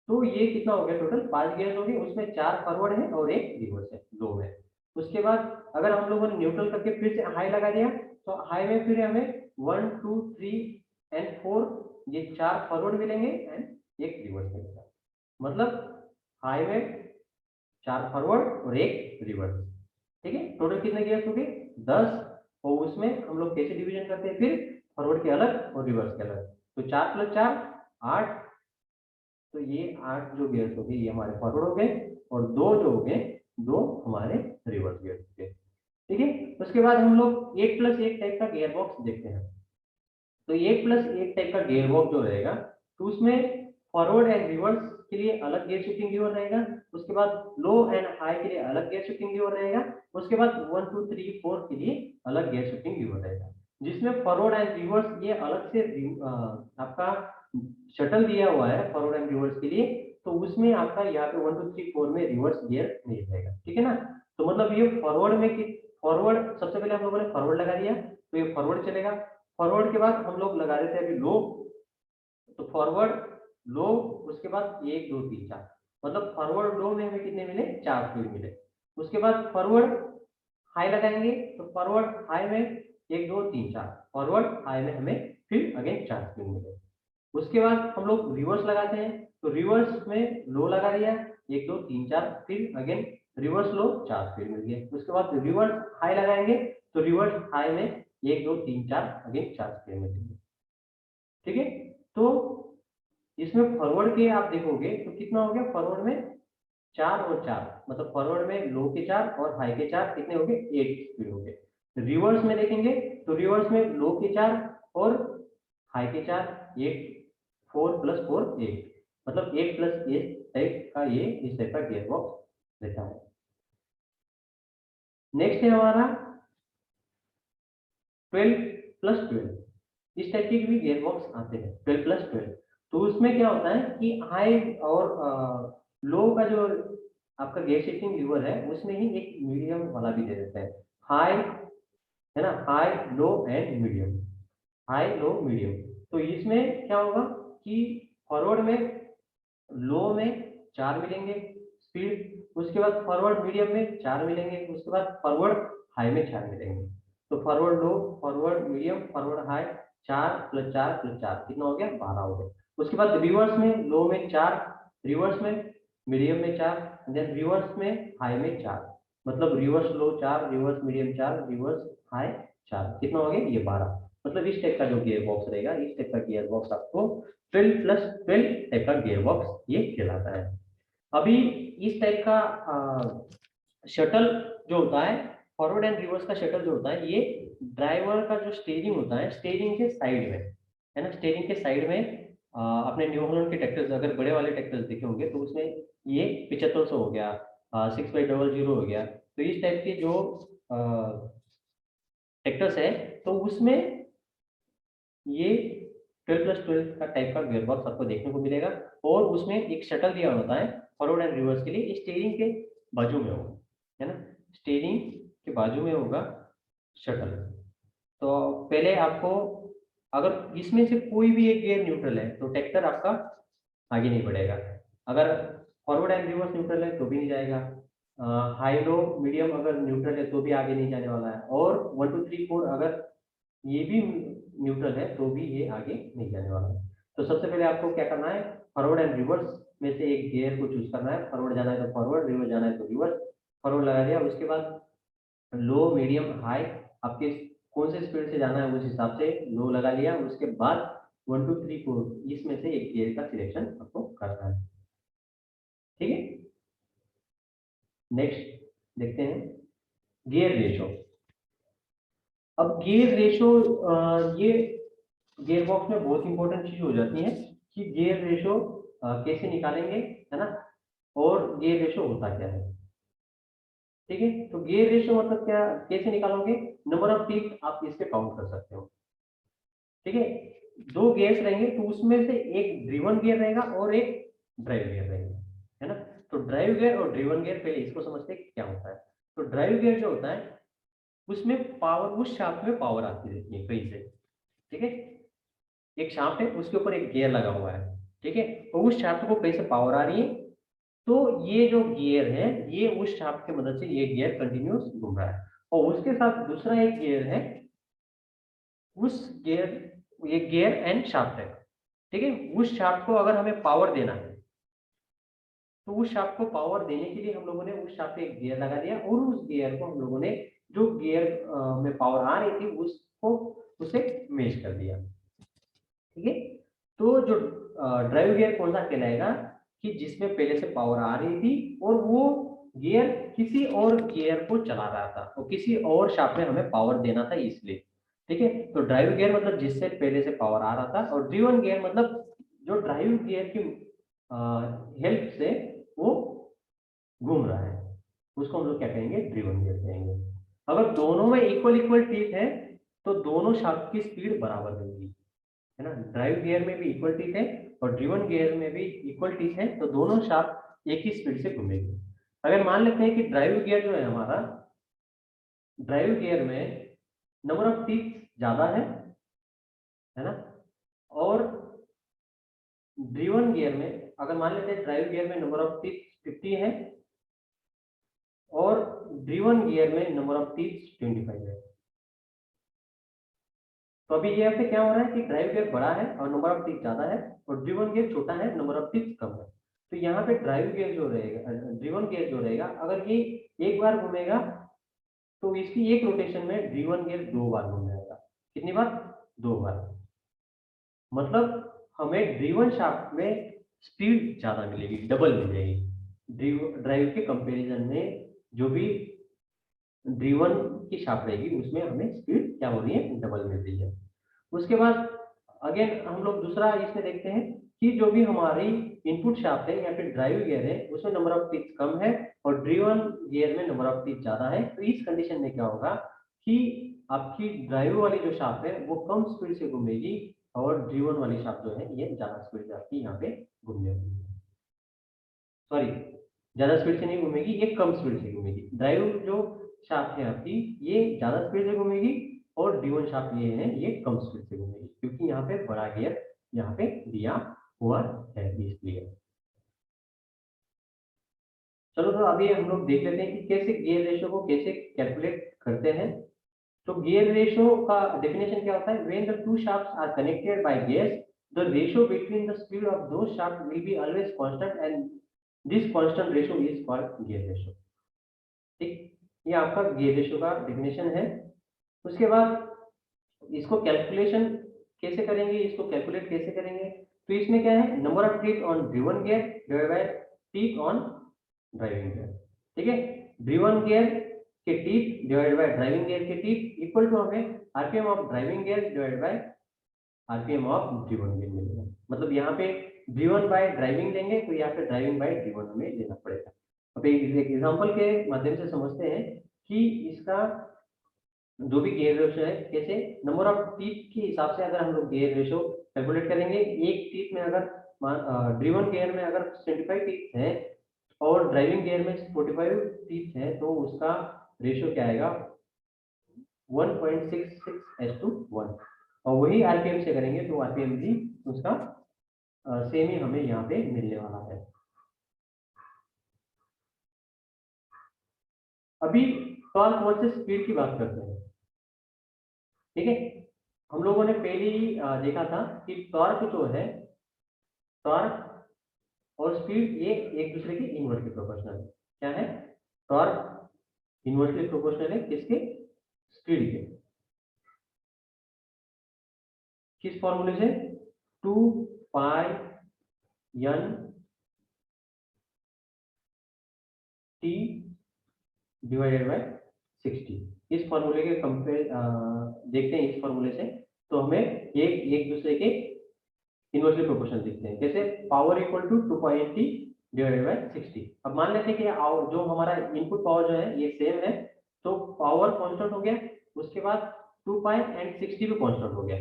तो ये कितना हो गया? टोटल 5 गियर्स हो गए, उसमें 4 फॉरवर्ड है और एक रिवर्स है लो में। उसके बाद अगर हम लोगों ने न्यूट्रल करके फिर से हाई लगा दिया तो हाई में फिर हमें 1 2 3 एंड 4 ये 4 फॉरवर्ड मिलेंगे एंड एक रिवर्स मिलेगा। मतलब हाई में 4 फॉरवर्ड और एक रिवर्स, ठीक है। टोटल कितने गियर्स हो गए? 10। और उसमें हम लोग कैसे डिवीजन करते हैं फिर? फॉरवर्ड के अलग और रिवर्स के अलग। तो 4 + 4 8, तो ये 8 जो गियर्स हो गए ये हमारे फॉरवर्ड हो गए, और 2 जो हो गए 2 हमारे रिवर्स गियर्स हो गए, ठीक है। उसके बाद हम लोग 8+1 टाइप का गियर बॉक्स देखते हैं। तो 8+1 टाइप का गियर बॉक्स जो रहेगा तो उसमें फॉरवर्ड एंड रिवर्स के लिए अलग गियर शिफ्टिंग लीवर रहेगा, उसके बाद लो एंड हाई के लिए अलग गियर शिफ्टिंग लीवर रहेगा, उसके बाद 1 2 3 4 के लिए अलग गियर शिफ्टिंग लीवर रहेगा, जिसमें फॉरवर्ड एंड रिवर्स ये अलग से आपका शटल दिया हुआ है फॉरवर्ड एंड रिवर्स के लिए, तो उसमें आपका यहाँ पे 1 2 3 4 में रिवर्स गियर नहीं रहेगा, ठीक है ना। तो मतलब ये फॉरवर्ड में फॉरवर्ड सबसे पहले हम लोगों ने फॉरवर्ड लगा दिया, तो ये फॉरवर्ड चलेगा। फॉरवर्ड के बाद हम लोग लगा देते हैं अभी लो, तो फॉरवर्ड लो, उसके बाद 1 2 3 4, मतलब फॉरवर्ड लो में हमें कितने मिले, 4 स्पीड मिले। उसके बाद फॉरवर्ड हाई लगाएंगे, तो फॉरवर्ड हाई में 1 2 3 4, फॉरवर्ड हाई में हमें फिर अगेन 4 स्पीड मिले। उसके बाद हम लोग रिवर्स लगाते हैं, तो रिवर्स में लो लगा दिया 1 2 3 4, फिर अगेन रिवर्स लो 4 स्पीड मिल गए। उसके बाद रिवर्स हाई लगाएंगे, तो रिवर्स हाई में 1 2 3 4 अगेन 4 स्पीड मिलेंगे, ठीक है। तो इसमें फॉरवर्ड के आप देखोगे तो कितना हो गया, फॉरवर्ड में 4 और 4, मतलब फॉरवर्ड में लो के 4 और हाई के 4 कितने हो गए, 8 स्पीड हो गए। रिवर्स में देखेंगे तो रिवर्स में लो के 4 और हाई के 4 8, 4 + 4 8, मतलब 8 + 8 टाइप का ये इस टाइप का गियर बॉक्स रहता है। नेक्स्ट है हमारा 12 + 12, इस टाइप के भी गियर बॉक्स आते हैं 12 + 12। तो उसमें क्या होता है कि हाई और लो का जो आपका गियर शिफ्टिंग लीवर है उसमें ही एक मीडियम वाला भी दे देते हैं, हाई है ना, high low and medium, high low medium. तो इसमें क्या होगा कि फॉरवर्ड में लो में 4 मिलेंगे स्पीड, उसके बाद फॉरवर्ड मीडियम में 4 मिलेंगे, उसके बाद फॉरवर्ड हाई में 4 मिलेंगे। तो फॉरवर्ड लो, फॉरवर्ड मीडियम, फॉरवर्ड हाई, 4 + 4 + 4 कितना हो गया, 12 हो गया। उसके बाद रिवर्स में लो में 4, रिवर्स में मीडियम में 4, देन रिवर्स में हाई में 4, मतलब रिवर्स लो 4, रिवर्स मीडियम 4, रिवर्स हाई 4, कितना हो गया, ये 12। मतलब इस टाइप का जो गियर बॉक्स रहेगा, इस टाइप का गियर बॉक्स आपको 12 + 12 टाइप का गियर बॉक्स ये कहलाता है। अभी इस टाइप का शटल जो होता है, फॉरवर्ड एंड रिवर्स का शटल जो होता है, ये ड्राइवर का जो स्टीयरिंग होता है, स्टीयरिंग के साइड में है ना, स्टीयरिंग के साइड में अपने न्यू हॉलैंड के ट्रैक्टर्स अगर बड़े वाले ट्रैक्टर्स देखे होंगे तो उसमें ये 7500 हो गया, 6x00 हो गया, तो इस टाइप के जो ट्रैक्टर्स है तो उसमें ये 12 + 12 का टाइप का गियर बॉक्स आपको देखने को मिलेगा, और उसमें एक शटल दिया होता है फॉरवर्ड एंड रिवर्स के लिए, स्टीयरिंग के बाजू में होगा, है ना, स्टीयरिंग के बाजू में होगा शटल। तो पहले आपको अगर इसमें से कोई भी एक गियर न्यूट्रल है तो ट्रैक्टर आपका आगे नहीं बढ़ेगा, अगर फॉरवर्ड एंड रिवर्स न्यूट्रल है तो भी नहीं जाएगा, हाई लो मीडियम अगर न्यूट्रल है तो भी आगे नहीं जाने वाला है, और 1 2 3 4 अगर ये भी न्यूट्रल है तो भी ये आगे नहीं जाने वाला है। तो सबसे पहले आपको क्या करना है, फॉरवर्ड एंड रिवर्स में से एक गियर को चूज करना है, फॉरवर्ड जाना है तो फॉरवर्ड, रिवर्स जाना है तो रिवर्स। फॉरवर्ड लगा दिया, उसके बाद लो मीडियम हाई आपके कौन से स्पीड से जाना है उस हिसाब से लो लगा लिया, उसके बाद 1 2 3 4 इसमें से एक गियर का सिलेक्शन आपको करना है, ठीक है। नेक्स्ट देखते हैं गियर रेशो। अब गियर रेशो ये गियर बॉक्स में बहुत इंपॉर्टेंट चीज हो जाती है कि गियर रेशो कैसे निकालेंगे, है ना, और गियर रेशो होता क्या है, ठीक है। तो गियर रेशो मतलब क्या, कैसे निकालोगे, नंबर ऑफ टीथ आप इससे काउंट कर सकते हो, ठीक है। 2 गियर्स रहेंगे तो उसमें से एक ड्रिवन गियर रहेगा और एक ड्राइव गियर रहेगा, है ना। तो ड्राइव गियर और ड्रिवन गियर, पहले इसको समझते हैं क्या होता है। तो ड्राइव गियर जो होता है उसमें पावर, उस शाफ्ट में पावर आती रहती है कहीं से, ठीक है, एक शाफ्ट है उसके ऊपर एक गियर लगा हुआ है, ठीक है, तो उस शाफ्ट को कहीं से पावर आ रही है, तो ये जो गियर है ये उस शाफ्ट की मदद से ये गियर कंटिन्यूस घूम रहा है, और उसके साथ दूसरा एक गियर है, उस गियर, ये गियर एंड शाफ्ट है, ठीक है। उस शाफ्ट को अगर हमें पावर देना है तो उस शाफ्ट को पावर देने के लिए हम लोगों ने उस शाफ्ट पे एक गियर लगा दिया, और उस गियर को हम लोगों ने जो गियर में पावर आ रही थी उसको उसे मेश कर दिया, ठीक है। तो जो ड्राइव गियर कौन सा कहलाएगा कि जिसमें पहले से पावर आ रही थी और वो गियर किसी और गियर को चला रहा था, तो किसी और शाफ्ट में हमें पावर देना था इसलिए, ठीक है। तो ड्राइव गियर मतलब जिससे पहले से पावर आ रहा था, और ड्रिवन गियर मतलब जो ड्राइव गियर की हेल्प से वो घूम रहा है, उसको हम लोग क्या कहेंगे, ड्रिवन गियर कहेंगे। अगर दोनों में इक्वल इक्वल टीथ है तो दोनों शाफ्ट की स्पीड बराबर होगी, है ना। ड्राइव गियर में भी इक्वल टीथ है और ड्रिवन गियर में भी इक्वल टीथ है, तो दोनों शाफ्ट एक ही स्पीड से घूमेगी। अगर मान लेते हैं कि ड्राइव गियर जो है हमारा, ड्राइव गियर में नंबर ऑफ टीथ ज्यादा है ना, और ड्रिवन गियर में अगर मान लेते हैं ड्राइव गियर में नंबर ऑफ टीथ 50 है और ड्रिवन गियर में नंबर ऑफ टीथ 25 है, तो अभी यहाँ पे क्या हो रहा है कि ड्राइव गियर बड़ा है और नंबर ऑफ टीथ ज्यादा है और ड्रिवन गियर छोटा है, नंबर ऑफ टीथ कम है। तो यहाँ पे ड्राइव गियर जो रहेगा, ड्रिवन गियर जो रहेगा, अगर ये एक बार घूमेगा तो इसकी एक रोटेशन में ड्रिवन गियर 2 बार घूम जाएगा। कितनी बार? 2 बार। मतलब हमें ड्रिवन शाफ्ट में स्पीड ज्यादा मिलेगी, डबल मिलेगी। ड्राइव के कंपैरिजन में जो भी ड्रिवन की शाफ्ट रहेगी उसमें हमें स्पीड क्या हो रही है, डबल मिल रही है। उसके बाद अगेन हम लोग दूसरा इसमें देखते हैं कि जो भी हमारी इनपुट शाफ्ट है या फिर ड्राइव गियर है उसमें नंबर ऑफ टीथ कम है और ड्रिवन गियर में नंबर ऑफ टीथ ज्यादा है। तो इस कंडीशन में क्या होगा कि आपकी ड्राइव वाली जो शाफ्ट है वो कम स्पीड से घूमेगी और ड्रिवन वाली शाफ्ट जो है ये ज्यादा स्पीड से आपकी यहाँ पे घूमने वाली है। सॉरी, ज्यादा स्पीड से नहीं घूमेगी, ये कम स्पीड से घूमेगी। ड्राइव जो शाफ्ट है आपकी ये ज्यादा स्पीड से घूमेगी और ड्रिवन शाफ्ट ये है ये कम स्पीड से घूमेगी, क्योंकि यहाँ पे बड़ा गियर यहाँ पे दिया हुआ है इसलिए। चलो तो अभी हम लोग देख लेते हैं कि कैसे गियर रेशियो को कैसे कैलकुलेट करते हैं। तो गियर रेशियो का डेफिनेशन क्या होता है? When the two shafts are connected by gears the ratio between the speed of those shaft will be always constant and this constant ratio is called gear ratio. ठीक, ये आपका गियर रेशियो का डेफिनेशन है। उसके बाद इसको कैलकुलेशन कैसे करेंगे, इसको कैलकुलेट कैसे करेंगे? तो इसमें क्या है, number of teeth on driven gear divide by teeth on driving gear. ठीक है, ड्रिवन गियर के teeth divide by driving gear के टीथ इक्वल टू हमें RPM of driving gear divide by RPM of driven gear मिलेगा। मतलब यहाँ पे ड्रिवन बाय ड्राइविंग लेंगे तो यहाँ पे ड्राइविंग बाय ड्रिवन हमें लेना पड़ेगा। अब एक एग्जांपल के माध्यम से समझते हैं कि इसका जो भी गियर रेशियो है कैसे, नंबर ऑफ टीथ के हिसाब से अगर हम लोग गियर रेशियो कैलकुलेट करेंगे, एक टीथ में अगर ड्रिवन गियर में अगर 25 टीथ है और ड्राइविंग गियर में 45 टीथ है तो उसका रेशियो क्या आएगा, 1.66:1। और वही आरपीएम से करेंगे तो आरपीएम भी उसका सेम ही हमें यहाँ पे मिलने वाला है। अभी टॉर्क वर्सेस स्पीड की बात करते हैं। ठीक है, हम लोगों ने पहले ही देखा था कि टॉर्क जो है, टॉर्क और स्पीड ये एक दूसरे के इनवर्सली प्रोपोर्शनल है। क्या है? टॉर्क इनवर्सली प्रोपोर्शनल है किसके? स्पीड के। किस फॉर्मूले से? 2 पाई n t डिवाइडेड बाय 60। इस फॉर्मूले के कंपेयर देखते हैं इस फॉर्मूले से तो हमें एक दूसरे के इनवर्सली प्रोपोर्शनल दिखते हैं। कैसे? Power equal to 2.t divided by 60। अब मान लेते हैं कि जो हमारा इनपुट पावर जो है ये सेम है तो पावर कांस्टेंट हो गया, उसके बाद 2 पाई एंड 60 भी कांस्टेंट हो गया।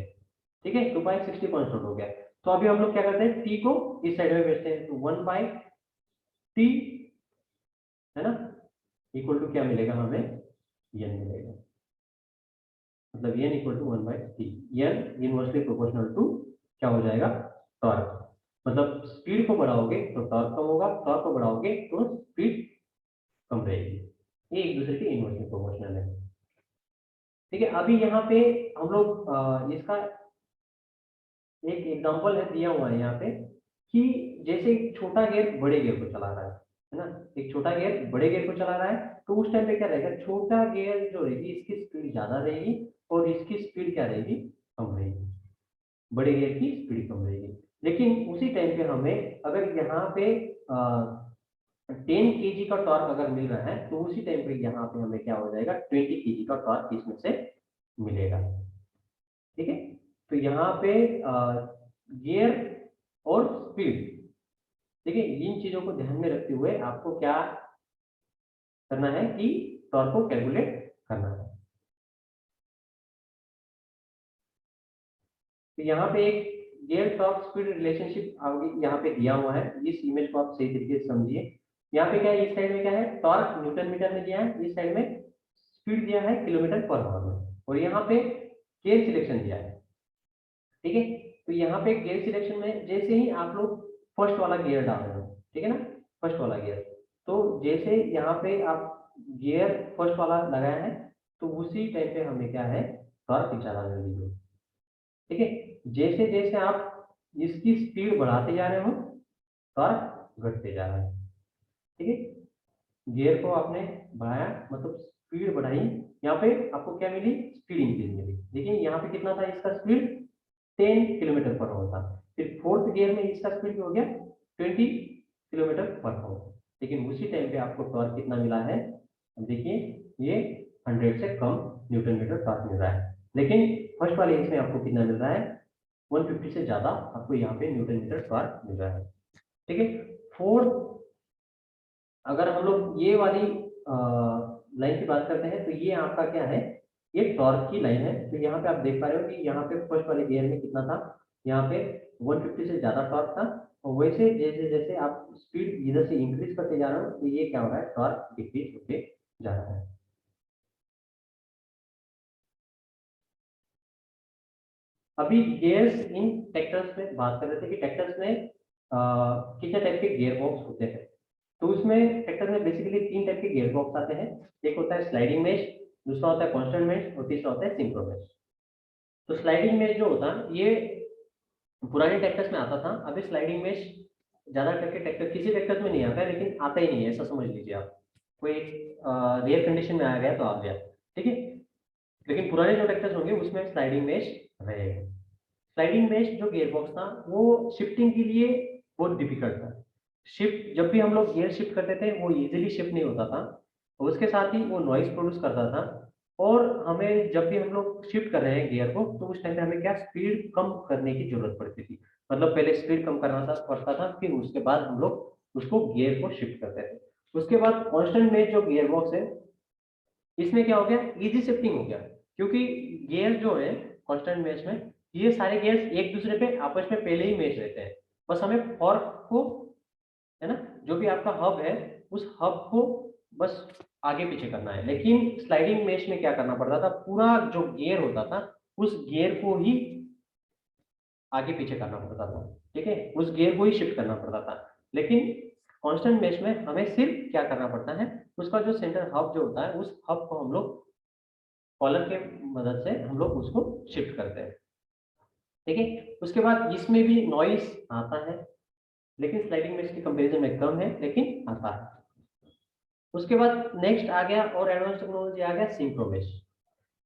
ठीक है, 2 पाई 60 कांस्टेंट हो गया। तो अभी हम लोग क्या करते हैं, t को इस साइड में भेजते हैं तो 1 बाई t, है ना, इक्वल टू क्या मिलेगा हमें, n मिलेगा। मतलब n equal to 1 by t, n inversely proportional to क्या हो जाएगा, टॉर्क। मतलब स्पीड को बढ़ाओगे तो टॉर्क कम होगा, टॉर्क को बढ़ाओगे तो स्पीड कम रहेगी। ये एक दूसरे के इनवर्सली प्रोपोर्शनल है। ठीक है, अभी यहाँ पे हम लोग इसका एक एग्जांपल है दिया हुआ है यहाँ पे कि जैसे एक छोटा गियर बड़े गियर को चला रहा है ना, एक छोटा गियर बड़े गियर को चला रहा है तो उस टाइम पे क्या रहेगा, छोटा गियर जो रहेगी इसकी स्पीड ज्यादा रहेगी और इसकी स्पीड क्या रहेगी, कम रहेगी। बड़े गियर की स्पीड कम रहेगी। लेकिन उसी टाइम पे हमें अगर यहाँ पे 10 kg का टॉर्क अगर मिल रहा है तो उसी टाइम पे यहाँ पे हमें क्या हो जाएगा, 20 kg का टॉर्क इसमें से मिलेगा। ठीक है, तो यहाँ पे गियर और स्पीड। देखिए इन चीजों को ध्यान में रखते हुए आपको क्या करना है कि टॉर्क को कैलकुलेट करना है। तो यहाँ पे एक गियर टॉर्क स्पीड रिलेशनशिप यहाँ पे दिया हुआ है, इस इमेज को आप सही तरीके से समझिए। यहाँ पे क्या है, इस साइड में क्या है, टॉर्क न्यूटन मीटर में दिया है, इस साइड में स्पीड दिया है किलोमीटर पर आवर में, और यहाँ पे गियर सिलेक्शन दिया है। ठीक है, तो यहाँ पे गियर सिलेक्शन में जैसे ही आप लोग फर्स्ट वाला गियर डाल रहे हो, ठीक है ना, फर्स्ट वाला गियर, तो जैसे यहाँ पे आप गियर फर्स्ट वाला लगाया है, तो उसी टाइम पे हमें क्या है, टॉर्क नीचे डालने दीजिए। ठीक है, जैसे जैसे आप इसकी स्पीड बढ़ाते जा रहे हो, टॉर्क घटते जा रहा है। ठीक है, गियर को आपने बढ़ाया मतलब स्पीड बढ़ाई, यहाँ पे आपको क्या मिली, स्पीड इंक्रीज मिली। देखिए यहाँ पे कितना था इसका स्पीड, 10 किलोमीटर पर आवर था। फिर फोर्थ गियर में इसका स्पीड हो गया 20 किलोमीटर पर आवर। लेकिन उसी टाइम पे आपको टॉर्क कितना मिला है, देखिए ये 100 से कम न्यूटन मीटर टॉर्क मिल रहा है। लेकिन फर्स्ट वाले इसमें आपको कितना मिल रहा है, 150 से ज्यादा आपको यहाँ पे न्यूटन मीटर टॉर्क मिल रहा है। ठीक है, फोर्थ, अगर हम लोग ये वाली लाइन की बात करते हैं, तो ये आपका क्या है, ये टॉर्क की लाइन है। तो यहाँ पे आप देख पा रहे हो कि यहाँ पे फर्स्ट वाले गियर में कितना था, यहाँ पे 150 से ज्यादा टॉर्क था, और वैसे जैसे जैसे आप स्पीड इधर से इंक्रीज करते जा रहे हो, तो ये क्या हो रहा है, टॉर्क डिक्रीज होते जा रहा है। अभी गियर्स इन ट्रैक्टर्स में बात कर रहे थे कि ट्रैक्टर्स में कितने टाइप के गियर बॉक्स होते हैं। तो उसमें ट्रैक्टर में बेसिकली 3 टाइप के गियर बॉक्स आते हैं। एक होता है स्लाइडिंग मेश, दूसरा होता है कांस्टेंट मेश, और तीसरा होता है सिंक्रो मेश। तो स्लाइडिंग मेश जो होता है ये पुराने ट्रैक्टर्स में आता था। अभी स्लाइडिंग मेश ज्यादा करके ट्रैक्टर, किसी ट्रैक्टर में नहीं आता है, लेकिन आता ही नहीं है ऐसा समझ लीजिए आप, कोई रेयर कंडीशन में आ गया तो आ गया। ठीक है, लेकिन पुराने जो ट्रैक्टर्स होंगे उसमें स्लाइडिंग मेश रहेगा। स्लाइडिंग मेश जो गियर बॉक्स था वो शिफ्टिंग के लिए बहुत डिफिकल्ट था। शिफ्ट जब भी हम लोग गियर शिफ्ट करते थे वो इजीली शिफ्ट नहीं होता था, और उसके साथ ही वो नॉइज प्रोड्यूस करता था। और हमें जब भी हम लोग शिफ्ट कर रहे हैं गियर को, तो उस टाइम पे हमें क्या, स्पीड कम करने की जरूरत पड़ती थी। मतलब पहले स्पीड कम करना था पड़ता था, फिर उसके बाद हम लोग उसको गियर को शिफ्ट करते थे। उसके बाद कांस्टेंट में जो गियर बॉक्स है, इसमें क्या हो गया, इजी शिफ्टिंग हो गया। क्योंकि गियर जो है कांस्टेंट मेश में, ये सारे गियर्स एक दूसरे पे आपस में पहले ही मेश रहते हैं। बस हमें फॉर्क को, है ना, जो भी आपका हब है, उस हब को बस आगे पीछे करना है। लेकिन स्लाइडिंग मेश में क्या करना पड़ता था, पूरा जो गियर होता था उस गियर को ही आगे पीछे करना पड़ता था। ठीक है, उस गियर को ही शिफ्ट करना पड़ता था। लेकिन कांस्टेंट मेश में हमें सिर्फ क्या करना पड़ता है, उसका जो सेंटर हब जो होता है, उस हब को हम लोग कॉलर के मदद से हम लोग उसको शिफ्ट करते हैं। ठीक है, उसके बाद इसमें भी नॉइस आता है, लेकिन स्लाइडिंग मेश के कंपैरिजन में कम है, लेकिन आता है। उसके बाद नेक्स्ट आ गया और एडवांस टेक्नोलॉजी आ गया सिंक्रोमेश।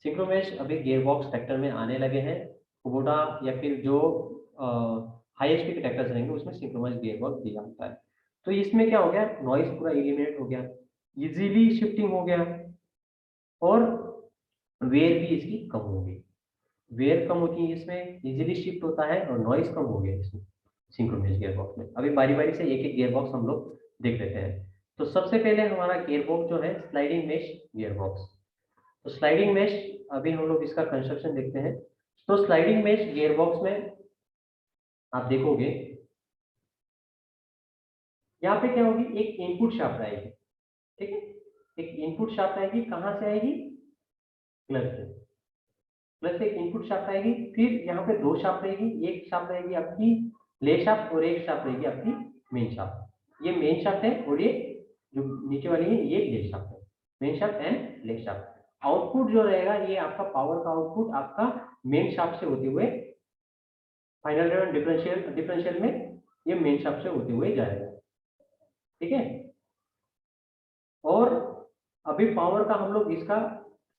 सिंक्रोमेश अभी गियर बॉक्स ट्रैक्टर में आने लगे हैं। कुबोटा या फिर जो हाई एचपी के ट्रैक्टर्स रहेंगे उसमें सिंक्रोमेश गियर बॉक्स दिया होता है। तो इसमें क्या हो गया, नॉइस पूरा एलिमिनेट हो गया, इजीली शिफ्टिंग हो गया, और वेयर भी इसकी कम हो गई। वेयर कम होती है इसमें, इजीली शिफ्ट होता है, और नॉइस कम हो गया इसमें सिंक्रोमेश गियर बॉक्स में। अभी बारी बारी से एक एक गियर बॉक्स हम लोग देख लेते हैं। तो सबसे पहले हमारा गियर बॉक्स जो है स्लाइडिंग मेश गियर बॉक्स। तो स्लाइडिंग मेश, अभी हम लोग इसका कंस्ट्रक्शन देखते हैं। तो स्लाइडिंग मेश गियर बॉक्स में आप देखोगे यहाँ पे क्या होगी, एक इनपुट शाफ्ट आएगी। ठीक है, एक इनपुट शाफ्ट आएगी, कहाँ से आएगी, क्लच से। प्लस एक इनपुट शाफ्ट आएगी, फिर यहाँ पे 2 शाफ्ट रहेगी, एक शाफ्ट रहेगी आपकी ले शाफ्ट, और एक शाफ्ट रहेगी आपकी मेन शाफ्ट। ये मेन शाफ्ट है, और ये जो नीचे वाली है ये ले शाफ्ट है। मेन शाफ्ट एंड ले शाफ्ट। आउटपुट जो रहेगा ये आपका पावर का आउटपुट आपका मेन शाफ्ट से होते हुए फाइनल डिफरेंशियल डिफरेंशियल में ये मेन शाफ्ट से होते हुए जाएगा। ठीक है, और अभी पावर का हम लोग इसका,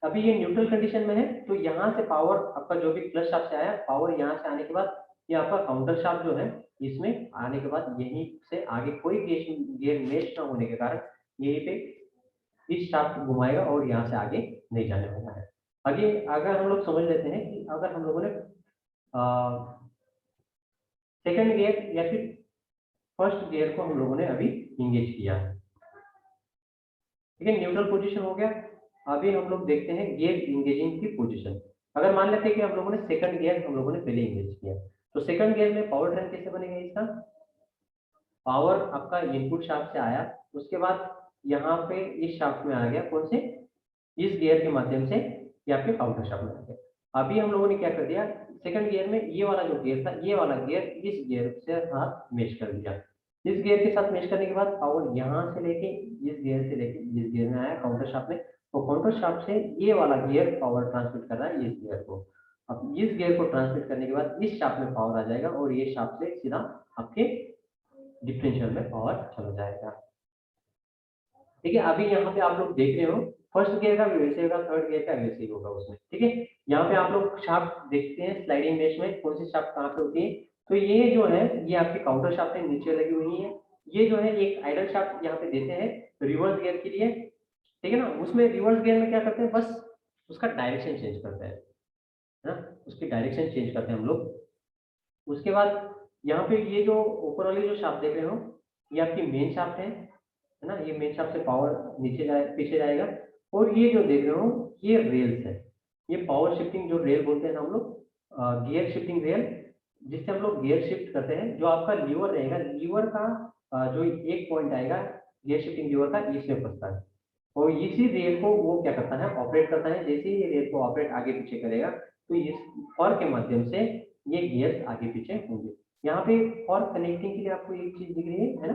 अभी ये न्यूट्रल कंडीशन में है, तो यहाँ से पावर आपका जो भी प्लस शाफ्ट से आया, पावर यहाँ से आने के बाद ये आपका काउंटर शाफ्ट जो है, इसमें आने के बाद यहीं से आगे कोई गियर मेश ना होने के कारण यहीं पे इस शाफ्ट घुमाएगा, और यहाँ से आगे नहीं जाने वाला है। आगे अगर हम लोग समझ लेते हैं कि अगर हम लोगों ने सेकंड गियर या फिर फर्स्ट गियर को हम लोगों ने अभी इंगेज किया है। ठीक है, न्यूट्रल पोजीशन हो गया। अभी हम लोग देखते हैं गियर इंगेजिंग की पोजीशन। अगर मान लेते हैं कि हम लोगों ने सेकंड गियर हम लोगों ने पहले इंगेज किया, तो सेकंड गियर में पावर ट्रेन कैसे बनेगा इसका? पावर आपका इनपुट शाफ्ट से आया, उसके बाद यहाँ पे इस शाफ्ट में आ गया, कौन से? इस गियर के माध्यम से ये आपके काउंटर शाफ्ट में आ गया। अभी हम लोगों ने क्या कर दिया, सेकंड गियर में ये वाला जो गियर था, ये वाला गियर इस गियर से साथ मेश कर दिया। इस गियर के साथ मेश करने के बाद पावर यहाँ से लेके इस गियर से लेके इस गियर में आया काउंटर शाफ्ट में, तो काउंटर शाफ्ट से ये वाला गियर पावर ट्रांसमिट कर रहा है इस गियर को। अब इस गियर को ट्रांसमिट करने के बाद इस शाफ्ट में पावर आ जाएगा और ये शाफ्ट से सीधा आपके डिफरेंशियल में पावर चला जाएगा। ठीक है, अभी यहाँ पे आप लोग देख रहे हो फर्स्ट गियर का भी वैसे होगा, थर्ड गियर का वैसे ही होगा उसमें। ठीक है, यहाँ पे आप लोग शाफ्ट देखते हैं स्लाइडिंग मेश में कौन सी शाफ्ट कहाँ पे होती है। तो ये जो है ये आपकी काउंटर शाफ्ट है, नीचे लगी हुई है। ये जो है एक आइडल शाफ्ट यहाँ पे देते हैं रिवर्स गियर के लिए। ठीक है ना, उसमें रिवर्स गियर में क्या करते हैं, बस उसका डायरेक्शन चेंज करते हैं, है ना, उसकी डायरेक्शन चेंज करते हैं हम लोग। उसके बाद यहाँ पे ये जो ऊपर वाली जो शाफ्ट देख रहे हो ये आपकी मेन शाफ्ट है ना, ये मेन शाफ्ट से पावर नीचे जाए पीछे जाएगा। और ये जो देख रहे हो ये रेल्स है, ये पावर शिफ्टिंग जो रेल बोलते हैं ना हम लोग, गियर शिफ्टिंग रेल, जिससे हम लोग गियर शिफ्ट करते हैं। जो आपका लीवर रहेगा, लीवर का जो एक पॉइंट आएगा गियर शिफ्टिंग लीवर का, इसमें फंसता है और इसी रेल को वो क्या करता है, ऑपरेट करता है। जैसे ही ये रेल को ऑपरेट आगे पीछे करेगा तो इस फॉर्क के माध्यम से ये गियर आगे पीछे होंगे। यहाँ पे फॉर्क कनेक्टिंग के लिए आपको एक चीज दिख रही है ना,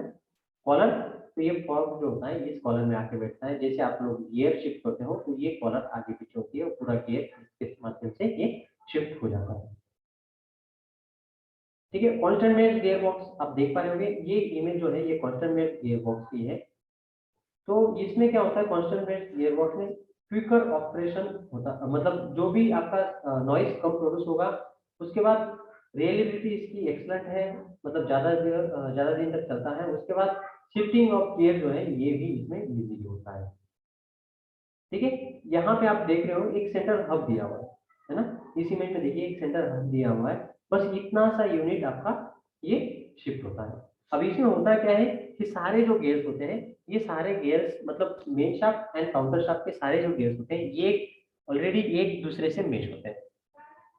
कॉलर। तो ये फॉर्क जो होता है इस कॉलर में आके बैठता है। जैसे आप लोग गियर शिफ्ट करते हो तो ये कॉलर आगे पीछे होती है और पूरा गियर इसके माध्यम से ये शिफ्ट हो जाता है। ठीक है, कांस्टेंट मेश गियर बॉक्स आप देख पा रहे होंगे, ये इमेज जो है ये कांस्टेंट मेश गियर बॉक्स की है। तो इसमें क्या होता है, कांस्टेंट मेश गियर बॉक्स में क्विकर ऑपरेशन होता है, मतलब जो भी आपका नॉइस कम प्रोड्यूस होगा। उसके बाद रिलायबिलिटी इसकी एक्सलेंट है, मतलब ज्यादा दिन तक चलता है। उसके बाद शिफ्टिंग ऑफ गियर जो है ये भी इसमें इजीली होता है। ठीक है, यहाँ पे आप देख रहे हो एक सेंटर हब दिया हुआ है ना, इस इमेज में देखिए एक सेंटर हब दिया हुआ है। बस इतना सा यूनिट आपका ये शिफ्ट होता है। अब इसमें होता क्या है कि सारे जो गियर्स होते हैं, ये सारे गियर्स मतलब main shaft and counter shaft के सारे जो गियर्स होते हैं ये ऑलरेडी एक दूसरे से मेश होते हैं,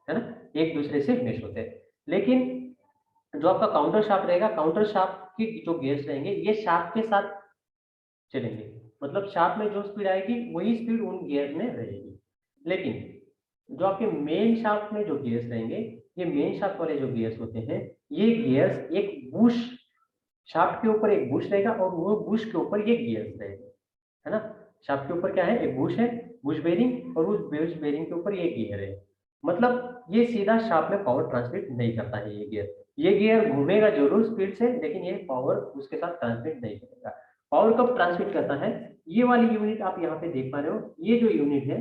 है ना, एक दूसरे से मेश होते हैं। लेकिन जो आपका काउंटर शाफ्ट रहेगा, काउंटर शाफ्ट की जो गियर्स रहेंगे ये शाफ्ट के साथ चलेंगे, मतलब शाफ्ट में जो स्पीड आएगी वही स्पीड उन गियर में रहेगी। लेकिन जो आपके मेन शाफ्ट में जो गियर्स रहेंगे, ये मेन शाफ्ट वाले जो गियर्स होते हैं, ये गियर्स एक बुश, शाफ्ट के ऊपर एक बुश रहेगा और वो बुश के ऊपर ये गियर्स रहेगा, है ना। शाफ्ट के ऊपर क्या है, एक बुश है, बुश बेरिंग, और उस बुश बेरिंग के ऊपर ये गियर है। मतलब ये सीधा शाफ्ट में पावर ट्रांसमिट नहीं करता है ये गियर घूमेगा जरूर स्पीड से, लेकिन ये पावर उसके साथ ट्रांसमिट नहीं करेगा। पावर कब ट्रांसमिट करता है, ये वाली यूनिट आप यहाँ पे देख पा रहे हो, ये जो यूनिट है,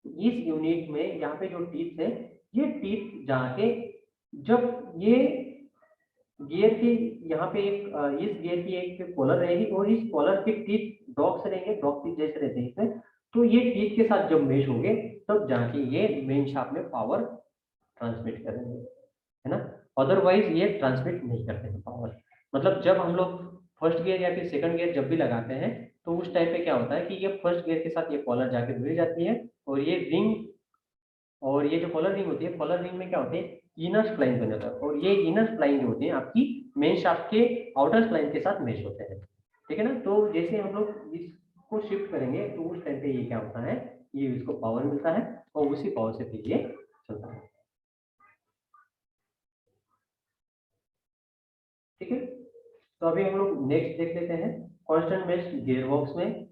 इस यूनिट में यहाँ पे जो टीथ है, ये टीथ जाके जब ये गियर की यहाँ पे इस गियर की एक कॉलर रहेगी और इस कॉलर के टीथ डॉग से रहेंगे, डॉग टीथ जैसे रहते हैं इसमें, तो ये टीथ के साथ जब मेश होंगे तब जाके ये मेन शाफ्ट में पावर ट्रांसमिट करेंगे, है ना। अदरवाइज ये ट्रांसमिट नहीं करते हैं पावर। मतलब जब हम लोग फर्स्ट गियर या फिर सेकंड गियर जब भी लगाते हैं तो उस टाइम पे क्या होता है कि ये फर्स्ट गियर के साथ ये कॉलर जाके जुड़ जाती है और ये रिंग, और ये जो कॉलर रिंग होती है, कॉलर रिंग में क्या होते हैं, इनर स्प्लाइन बन जाता है और ये इनर स्प्लाइन जो होते हैं आपकी मेन शाफ्ट के आउटर स्प्लाइन के साथ मैच होते हैं। ठीक है ना, तो जैसे हम लोग इसको शिफ्ट करेंगे तो उस टाइम पे ये क्या होता है, ये इसको पावर मिलता है और उसी पावर से फिर ये चलता है। ठीक है, तो अभी हम लोग नेक्स्ट देख लेते हैं कांस्टेंट मेश गियरबॉक्स में।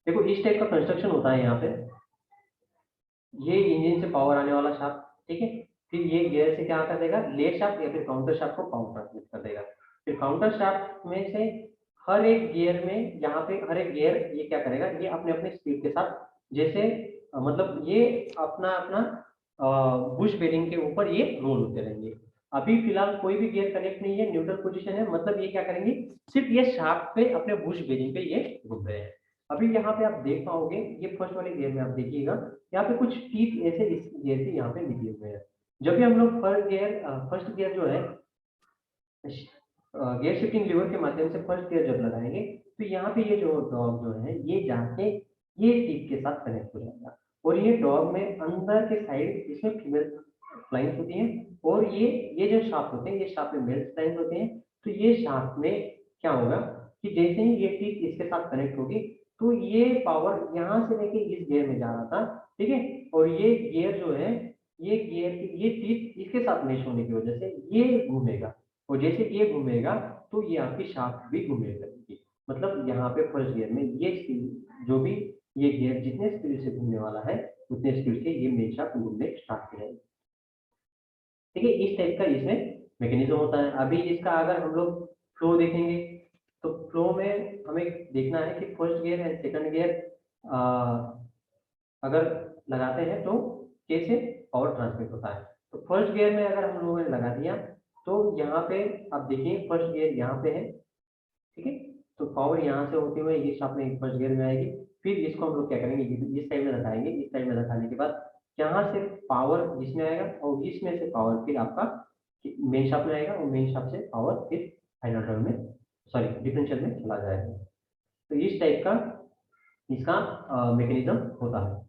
देखो इस टाइप का कंस्ट्रक्शन होता है यहाँ पे, ये इंजन से पावर आने वाला शाफ्ट। ठीक है, फिर ये गियर से क्या कर देगा, लेग शाफ्ट या फिर काउंटर शाफ्ट को पावर ट्रांसमिट कर देगा। फिर काउंटर शाफ्ट में से हर एक गियर में, यहाँ पे हर एक गियर ये क्या करेगा, ये अपने अपने स्पीड के साथ, जैसे मतलब ये अपना अपना बुश बेरिंग के ऊपर ये रोल होते रहेंगे। अभी फिलहाल कोई भी गियर कनेक्ट नहीं है, न्यूट्रल पोजीशन है, मतलब ये क्या करेंगे, सिर्फ ये शाफ्ट पे अपने बुश बेरिंग पे ये घूम रहे हैं। अभी यहाँ पे आप देख पाओगे, ये फर्स्ट वाले गियर में आप देखिएगा यहाँ पे कुछ टीथ ऐसे इस गियर के यहाँ पे निकले हुए हैं। जब भी हम लोग फर्स्ट गियर जो है गियर शिफ्टिंग लीवर के माध्यम से फर्स्ट गियर जब लगाएंगे तो यहाँ पे ये जो डॉग जो है ये जाके ये टीप के साथ कनेक्ट हो जाएगा और ये डॉग में अंदर के साइड इसमें फीमेल फ्लाइंस होती हैं और ये जो शाफ्ट होते हैं ये शाफ्ट में मेल फ्लाइंस होते हैं। तो ये शाफ्ट में क्या होगा कि जैसे ही ये टीप इसके साथ कनेक्ट होगी तो ये पावर यहाँ से लेके इस गियर में जा रहा था, ठीक है, और ये गियर जो है ये टीप इसके साथ मैच होने की वजह से ये घूमेगा और जैसे ये घूमेगा तो ये आपकी शाफ्ट भी घूमे करेगी। मतलब यहाँ पे फर्स्ट गियर में ये जो भी ये गियर जितने स्पीड से घूमने वाला है उतने स्पीड से ये मेन शाफ्ट घूमने स्टार्ट करेगा। ठीक है, इस टाइप का इसमें मैकेनिज्म होता है। अभी इसका अगर हम लोग फ्लो देखेंगे तो फ्लो में हमें देखना है कि first gear and second gear अगर लगाते हैं तो कैसे पावर ट्रांसमिट होता है। तो फर्स्ट गियर में अगर हम लोगों ने लगा दिया तो यहाँ पे आप देखिए फर्स्ट गियर यहाँ पे है, ठीक है, तो पावर यहाँ से होते हुए इस शाफ्ट में फर्स्ट गियर में आएगी। फिर इसको हम लोग क्या करेंगे इस साइड में रखाएंगे, इस साइड में रखाने के बाद यहाँ से पावर इसमें आएगा और इसमें से पावर फिर आपका मेन शाफ्ट में आएगा और मेन शाफ्ट से पावर फिर फाइनल टर्न में सॉरी डिफरेंशियल में चला जाएगा। तो इस टाइप का इसका मैकेनिज्म होता है।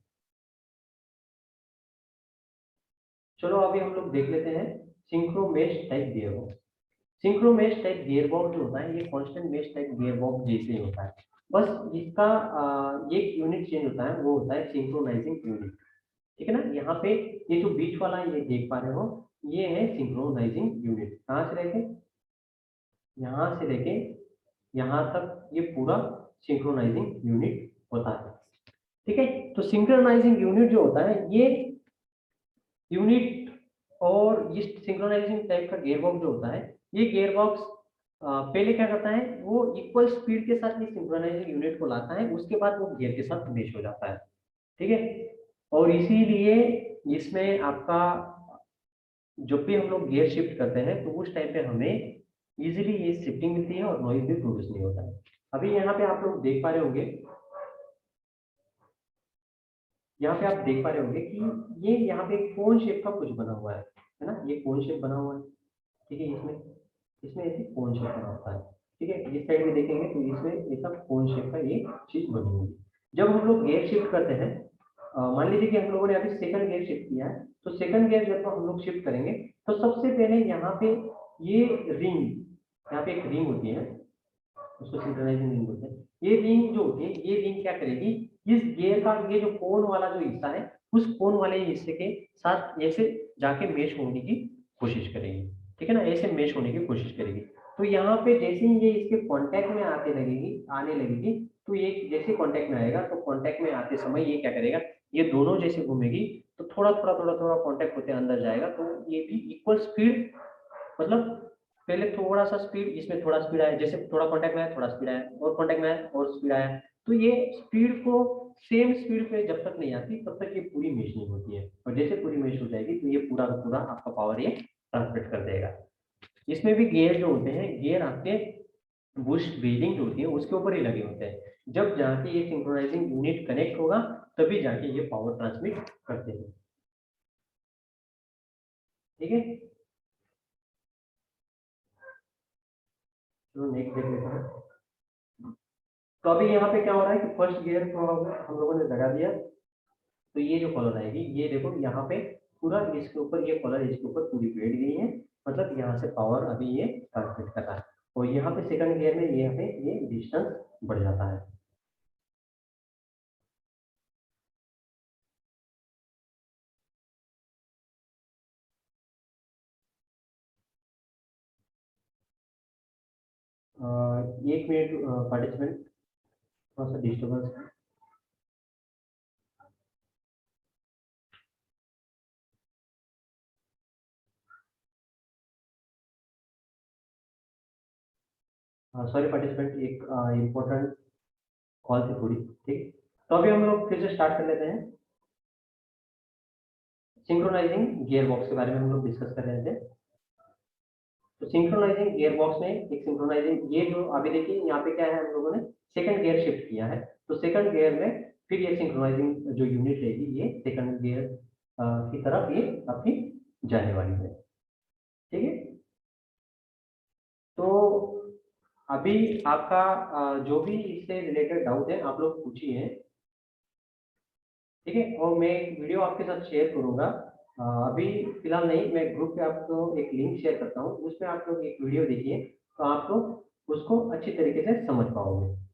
चलो अभी हम लोग देख लेते हैं synchromesh type gear box. Synchromesh type gear box जो होता है ये constant mesh type gear box जैसे ही होता है, बस इसका एक यूनिट चेंज होता है, वो होता है सिंक्रोनाइजिंग यूनिट। ठीक है ना, यहाँ पे ये जो बीच वाला ये देख पा रहे हो ये है सिंक्रोनाइजिंग यूनिट। कहाँ से लेके यहाँ से लेके यहाँ तक ये पूरा सिंक्रोनाइजिंग यूनिट होता है। ठीक है, तो सिंक्रोनाइजिंग यूनिट जो होता है ये यूनिट और इस सिंक्रोनाइजिंग टाइप का गियर बॉक्स जो होता है ये गियर बॉक्स पहले क्या करता है वो इक्वल स्पीड के साथ ये सिंक्रोनाइजिंग यूनिट को लाता है, उसके बाद वो गियर के साथ मैच हो जाता है। ठीक है, और इसीलिए इसमें आपका जब भी हम लोग गियर शिफ्ट करते हैं तो उस टाइम पे हमें इजीली ये शिफ्टिंग मिलती है और नॉइज भी प्रोड्यूस नहीं होता है। अभी यहाँ पे आप लोग देख पा रहे होंगे, यहाँ पे आप देख पा रहे होंगे कि ये यहाँ पे एक कोन शेप का कुछ बना हुआ है ना, ये कोन शेप बना हुआ है। ठीक है, इसमें इसमें ऐसे कोन शेप बना होता है। ठीक है, इस साइड में देखेंगे तो इसमें ऐसा कोन शेप का ये चीज बनी होगी। जब हम लोग गियर शिफ्ट करते हैं मान लीजिए कि हम लोगों ने अभी सेकंड गियर शिफ्ट किया है, तो सेकंड गियर जब हम लोग शिफ्ट करेंगे तो सबसे पहले यहाँ पे ये रिंग, यहाँ पे एक रिंग होती है उसको सिंक्रोनाइजिंग रिंग बोलते हैं। ये रिंग जो होती है ये रिंग क्या करेगी इस गियर का ये जो कोन वाला जो हिस्सा है उस कोन वाले हिस्से के साथ ऐसे जाके मैच होने की कोशिश करेगी। ठीक है ना, ऐसे मैच होने की कोशिश करेगी। तो यहाँ पे जैसे ही ये इसके कांटेक्ट में आने लगेगी तो ये जैसे कांटेक्ट में आएगा तो कांटेक्ट में आते समय ये क्या करेगा ये दोनों जैसे घूमेगी तो थोड़ा कांटेक्ट होते अंदर जाएगा तो ये भी इक्वल स्पीड, मतलब पहले थोड़ा सा स्पीड इसमें थोड़ा स्पीड आया, जैसे थोड़ा कांटेक्ट में आया थोड़ा स्पीड आया और कांटेक्ट में आया और स्पीड आया, तो ये स्पीड को सेम स्पीड पे जब तक नहीं आती तब तक ये पूरी मैच नहीं होती है और जैसे पूरी मैच हो जाएगी तो ये पूरा का पूरा आपका पावर ये ट्रांसमिट कर देगा। इसमें भी गियर जो होते हैं गियर आपके बूस्ट ब्रीदिंग जो होती है उसके ऊपर ही लगे होते हैं, जब जाके ये सिंक्रोनाइजिंग यूनिट कनेक्ट होगा तभी जाके ये पावर ट्रांसमिट करते हैं। ठीक है, चलो नेक्स्ट देख लेते हैं। तो अभी यहाँ पे क्या हो रहा है कि फर्स्ट गियर को हम लोगों ने लगा दिया तो ये जो कॉलर आएगी ये देखो यहाँ पे पूरा इसके ऊपर ये कॉलर इसके ऊपर पूरी बैठ गई है, मतलब यहाँ से पावर अभी ये ट्रांसमिट कर रहा है और यहाँ पे सेकंड गियर में यहाँ पे ये डिस्टेंस बढ़ जाता है। एक मिनट पार्टिसिपेंट थोड़ा सा डिस्टर्बेंस। सॉरी पार्टिसिपेंट, एक इम्पोर्टेंट कॉल थी थोड़ी। ठीक, तो अभी हम लोग फिर से स्टार्ट कर लेते हैं। सिंक्रोनाइजिंग गियर बॉक्स के बारे में हम लोग डिस्कस कर रहे थे। तो सिंक्रोनाइजिंग गियर बॉक्स में एक सिंक्रोनाइजिंग ये जो अभी देखिए यहाँ पे क्या है हम लोगों ने सेकंड गियर शिफ्ट किया है तो सेकंड गियर में फिर ये सिंक्रोनाइजिंग जो यूनिट रहेगी ये सेकंड गियर की तरफ ये अपनी जाने वाली है। ठीक है, तो अभी आपका जो भी इससे रिलेटेड डाउट है आप लोग पूछिए। ठीक है, और मैं एक वीडियो आपके साथ शेयर करूंगा। अभी फिलहाल नहीं, मैं ग्रुप पे आपको एक लिंक शेयर करता हूँ, उसमें आप लोग एक वीडियो देखिए तो आप लोग उसको अच्छी तरीके से समझ पाओगे।